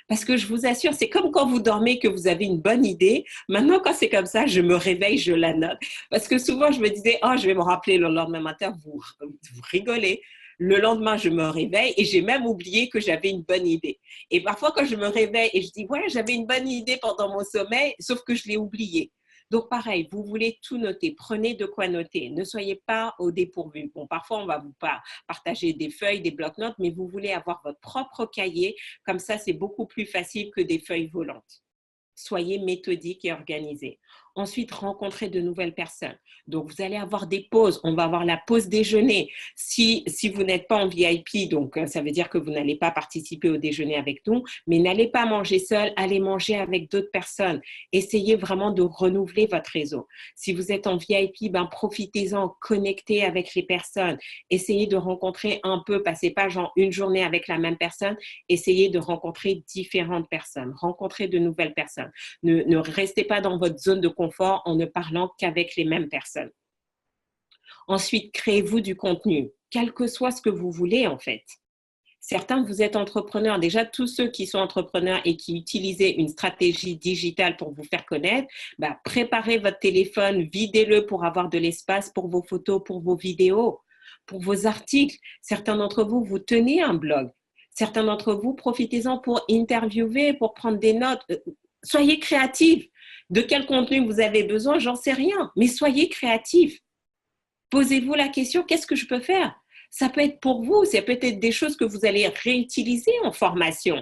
Parce que je vous assure, c'est comme quand vous dormez que vous avez une bonne idée. Maintenant, quand c'est comme ça, je me réveille, je la note. Parce que souvent, je me disais, oh, je vais me rappeler le lendemain matin, vous rigolez. Le lendemain, je me réveille et j'ai même oublié que j'avais une bonne idée. Et parfois, quand je me réveille et je dis, ouais, j'avais une bonne idée pendant mon sommeil, sauf que je l'ai oublié. Donc, pareil, vous voulez tout noter. Prenez de quoi noter. Ne soyez pas au dépourvu. Bon, parfois, on va vous partager des feuilles, des blocs-notes, mais vous voulez avoir votre propre cahier. Comme ça, c'est beaucoup plus facile que des feuilles volantes. Soyez méthodique et organisé. Ensuite, rencontrez de nouvelles personnes. Donc, vous allez avoir des pauses. On va avoir la pause déjeuner. Si vous n'êtes pas en VIP, donc ça veut dire que vous n'allez pas participer au déjeuner avec nous, mais n'allez pas manger seul, allez manger avec d'autres personnes. Essayez vraiment de renouveler votre réseau. Si vous êtes en VIP, profitez-en, connectez avec les personnes. Essayez de rencontrer un peu, passez pas genre une journée avec la même personne, essayez de rencontrer différentes personnes, rencontrer de nouvelles personnes. Ne restez pas dans votre zone de confort en ne parlant qu'avec les mêmes personnes. Ensuite, créez-vous du contenu, quel que soit ce que vous voulez en fait. Certains, vous êtes entrepreneurs. Déjà, tous ceux qui sont entrepreneurs et qui utilisent une stratégie digitale pour vous faire connaître, préparez votre téléphone, videz-le pour avoir de l'espace pour vos photos, pour vos vidéos, pour vos articles. Certains d'entre vous, vous tenez un blog. Certains d'entre vous, profitez-en pour interviewer, pour prendre des notes. Soyez créatifs. De quel contenu vous avez besoin, j'en sais rien, mais soyez créatifs. Posez-vous la question, qu'est-ce que je peux faire? Ça peut être pour vous, ça peut être des choses que vous allez réutiliser en formation.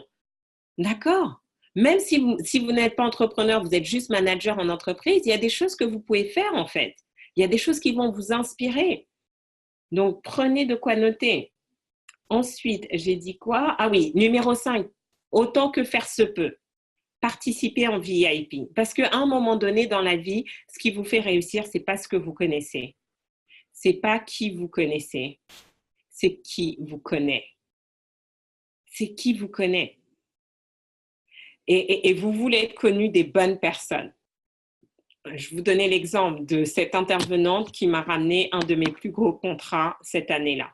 D'accord? Même si vous n'êtes pas entrepreneur, vous êtes juste manager en entreprise, il y a des choses que vous pouvez faire en fait. Il y a des choses qui vont vous inspirer. Donc, prenez de quoi noter. Ensuite, j'ai dit quoi? Ah oui, numéro 5, autant que faire se peut. Participez en VIP. Parce qu'à un moment donné dans la vie, ce qui vous fait réussir, ce n'est pas ce que vous connaissez. Ce n'est pas qui vous connaissez. C'est qui vous connaît. C'est qui vous connaît. et vous voulez être connu des bonnes personnes. Je vous donnais l'exemple de cette intervenante qui m'a ramené un de mes plus gros contrats cette année-là.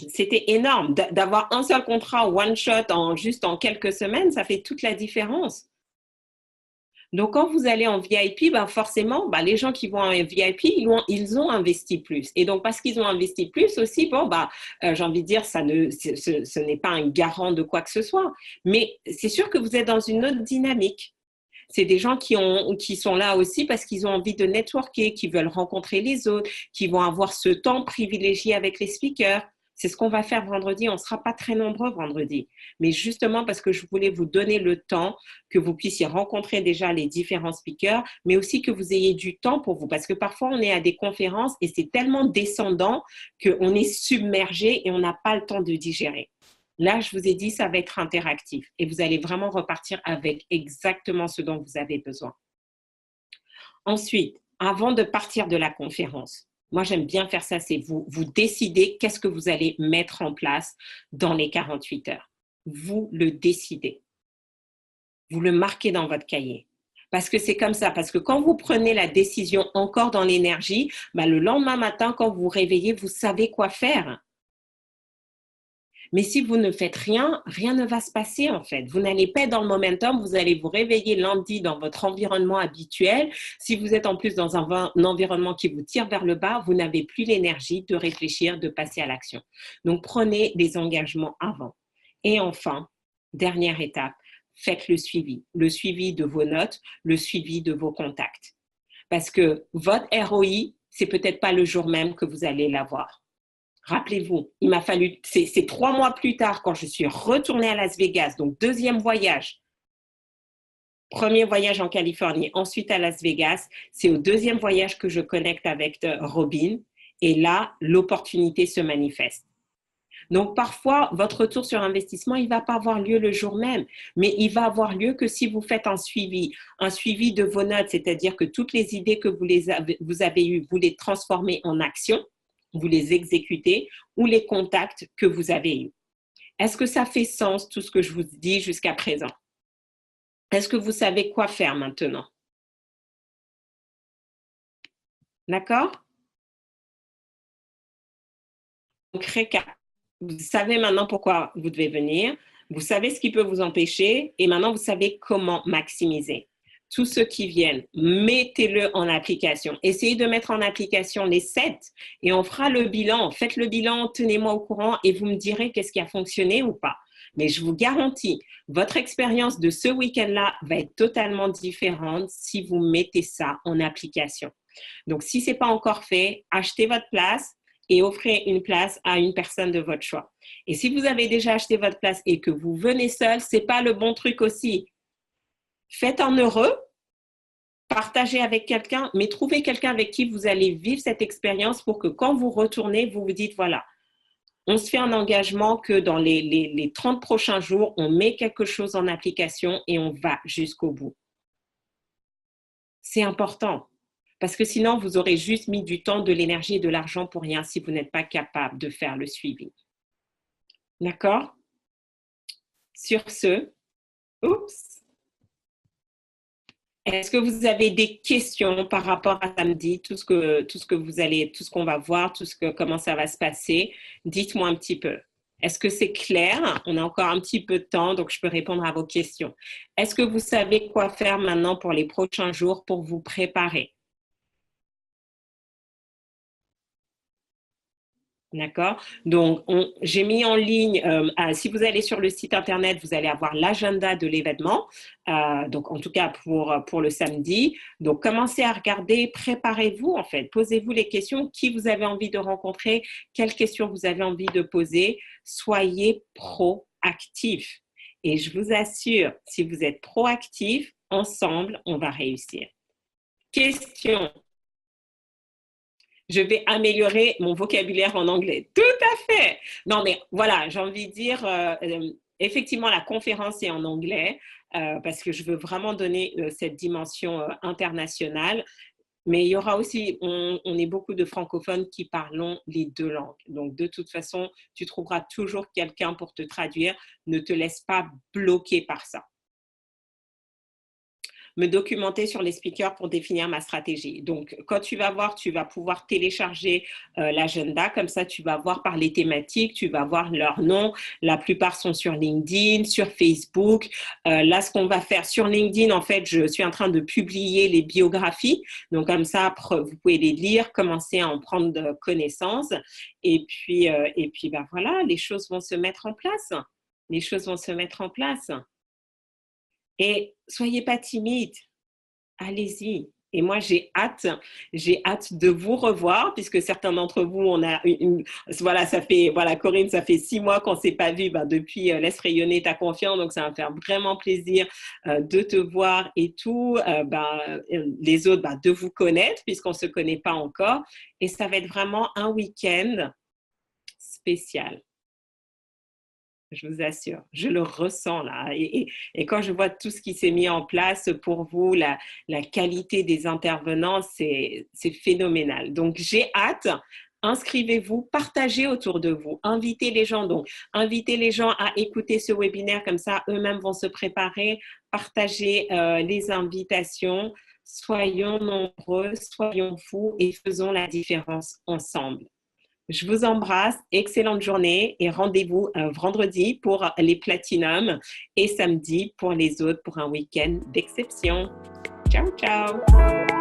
C'était énorme. D'avoir un seul contrat one shot juste en quelques semaines, ça fait toute la différence. Donc, quand vous allez en VIP, ben forcément, ben les gens qui vont en VIP, ils ont investi plus. Et donc, parce qu'ils ont investi plus aussi, bon, j'ai envie de dire, ce n'est pas un garant de quoi que ce soit. Mais c'est sûr que vous êtes dans une autre dynamique. C'est des gens qui sont là aussi parce qu'ils ont envie de networker, qui veulent rencontrer les autres, qui vont avoir ce temps privilégié avec les speakers. C'est ce qu'on va faire vendredi. On ne sera pas très nombreux vendredi. Mais justement parce que je voulais vous donner le temps que vous puissiez rencontrer déjà les différents speakers, mais aussi que vous ayez du temps pour vous. Parce que parfois, on est à des conférences et c'est tellement descendant qu'on est submergé et on n'a pas le temps de digérer. Là, je vous ai dit, ça va être interactif et vous allez vraiment repartir avec exactement ce dont vous avez besoin. Ensuite, avant de partir de la conférence, moi, j'aime bien faire ça, c'est vous décidez qu'est-ce que vous allez mettre en place dans les 48 heures. Vous le décidez. Vous le marquez dans votre cahier. Parce que c'est comme ça, parce que quand vous prenez la décision encore dans l'énergie, le lendemain matin, quand vous vous réveillez, vous savez quoi faire. Mais si vous ne faites rien, rien ne va se passer en fait. Vous n'allez pas être dans le momentum, vous allez vous réveiller lundi dans votre environnement habituel. Si vous êtes en plus dans un environnement qui vous tire vers le bas, vous n'avez plus l'énergie de réfléchir, de passer à l'action. Donc prenez des engagements avant. Et enfin, dernière étape, faites le suivi de vos notes, le suivi de vos contacts. Parce que votre ROI, c'est peut-être pas le jour même que vous allez l'avoir. Rappelez-vous, il m'a fallu, c'est 3 mois plus tard quand je suis retournée à Las Vegas, donc deuxième voyage. Premier voyage en Californie, ensuite à Las Vegas. C'est au deuxième voyage que je connecte avec Robin et là, l'opportunité se manifeste. Donc, parfois, votre retour sur investissement, il ne va pas avoir lieu le jour même, mais il va avoir lieu que si vous faites un suivi de vos notes, c'est-à-dire que toutes les idées que vous avez eues, vous les transformez en action, vous les exécutez, ou les contacts que vous avez eus. Est-ce que ça fait sens, tout ce que je vous dis jusqu'à présent? Est-ce que vous savez quoi faire maintenant? D'accord? Donc, récap. Vous savez maintenant pourquoi vous devez venir, vous savez ce qui peut vous empêcher et maintenant vous savez comment maximiser. Tous ceux qui viennent, mettez-le en application. Essayez de mettre en application les 7 et on fera le bilan. Faites le bilan, tenez-moi au courant et vous me direz qu'est-ce qui a fonctionné ou pas. Mais je vous garantis, votre expérience de ce week-end-là va être totalement différente si vous mettez ça en application. Donc, si ce n'est pas encore fait, achetez votre place et offrez une place à une personne de votre choix. Et si vous avez déjà acheté votre place et que vous venez seul, ce n'est pas le bon truc aussi. Faites un heureux, partagez avec quelqu'un, mais trouvez quelqu'un avec qui vous allez vivre cette expérience pour que quand vous retournez, vous vous dites, voilà, on se fait un engagement que dans les 30 prochains jours, on met quelque chose en application et on va jusqu'au bout. C'est important. Parce que sinon, vous aurez juste mis du temps, de l'énergie et de l'argent pour rien si vous n'êtes pas capable de faire le suivi. D'accord? Sur ce, oups. Est-ce que vous avez des questions par rapport à samedi, tout ce qu'on va voir, comment ça va se passer? Dites-moi un petit peu. Est-ce que c'est clair? On a encore un petit peu de temps, donc je peux répondre à vos questions. Est-ce que vous savez quoi faire maintenant pour les prochains jours pour vous préparer? D'accord? Donc, j'ai mis en ligne, si vous allez sur le site internet, vous allez avoir l'agenda de l'événement, donc en tout cas pour le samedi. Donc, commencez à regarder, préparez-vous en fait, posez-vous les questions, qui vous avez envie de rencontrer, quelles questions vous avez envie de poser, soyez proactifs. Et je vous assure, si vous êtes proactifs, ensemble, on va réussir. Question. Je vais améliorer mon vocabulaire en anglais. Tout à fait. Non, mais voilà, j'ai envie de dire, effectivement, la conférence est en anglais parce que je veux vraiment donner cette dimension internationale. Mais il y aura aussi, on est beaucoup de francophones qui parlons les deux langues. Donc, de toute façon, tu trouveras toujours quelqu'un pour te traduire. Ne te laisse pas bloquer par ça. Me documenter sur les speakers pour définir ma stratégie. Donc, quand tu vas voir, tu vas pouvoir télécharger l'agenda. Comme ça, tu vas voir par les thématiques, tu vas voir leurs noms. La plupart sont sur LinkedIn, sur Facebook. Là, ce qu'on va faire sur LinkedIn, en fait, je suis en train de publier les biographies. Donc, comme ça, vous pouvez les lire, commencer à en prendre connaissance. Et puis ben voilà, les choses vont se mettre en place. Les choses vont se mettre en place. Et soyez pas timide, allez-y. Et moi, j'ai hâte de vous revoir, puisque certains d'entre vous, voilà, Corinne, ça fait 6 mois qu'on ne s'est pas vu, depuis Laisse rayonner ta confiance, donc ça va me faire vraiment plaisir de te voir et tout, les autres, de vous connaître, puisqu'on ne se connaît pas encore, et ça va être vraiment un week-end spécial. Je vous assure, je le ressens là. Et quand je vois tout ce qui s'est mis en place pour vous, la qualité des intervenants, c'est phénoménal. Donc, j'ai hâte. Inscrivez-vous, partagez autour de vous, invitez les gens. Donc, invitez les gens à écouter ce webinaire, comme ça, eux-mêmes vont se préparer, partagez les invitations. Soyons nombreux, soyons fous et faisons la différence ensemble. Je vous embrasse, excellente journée et rendez-vous vendredi pour les platinums et samedi pour les autres pour un week-end d'exception. Ciao, ciao!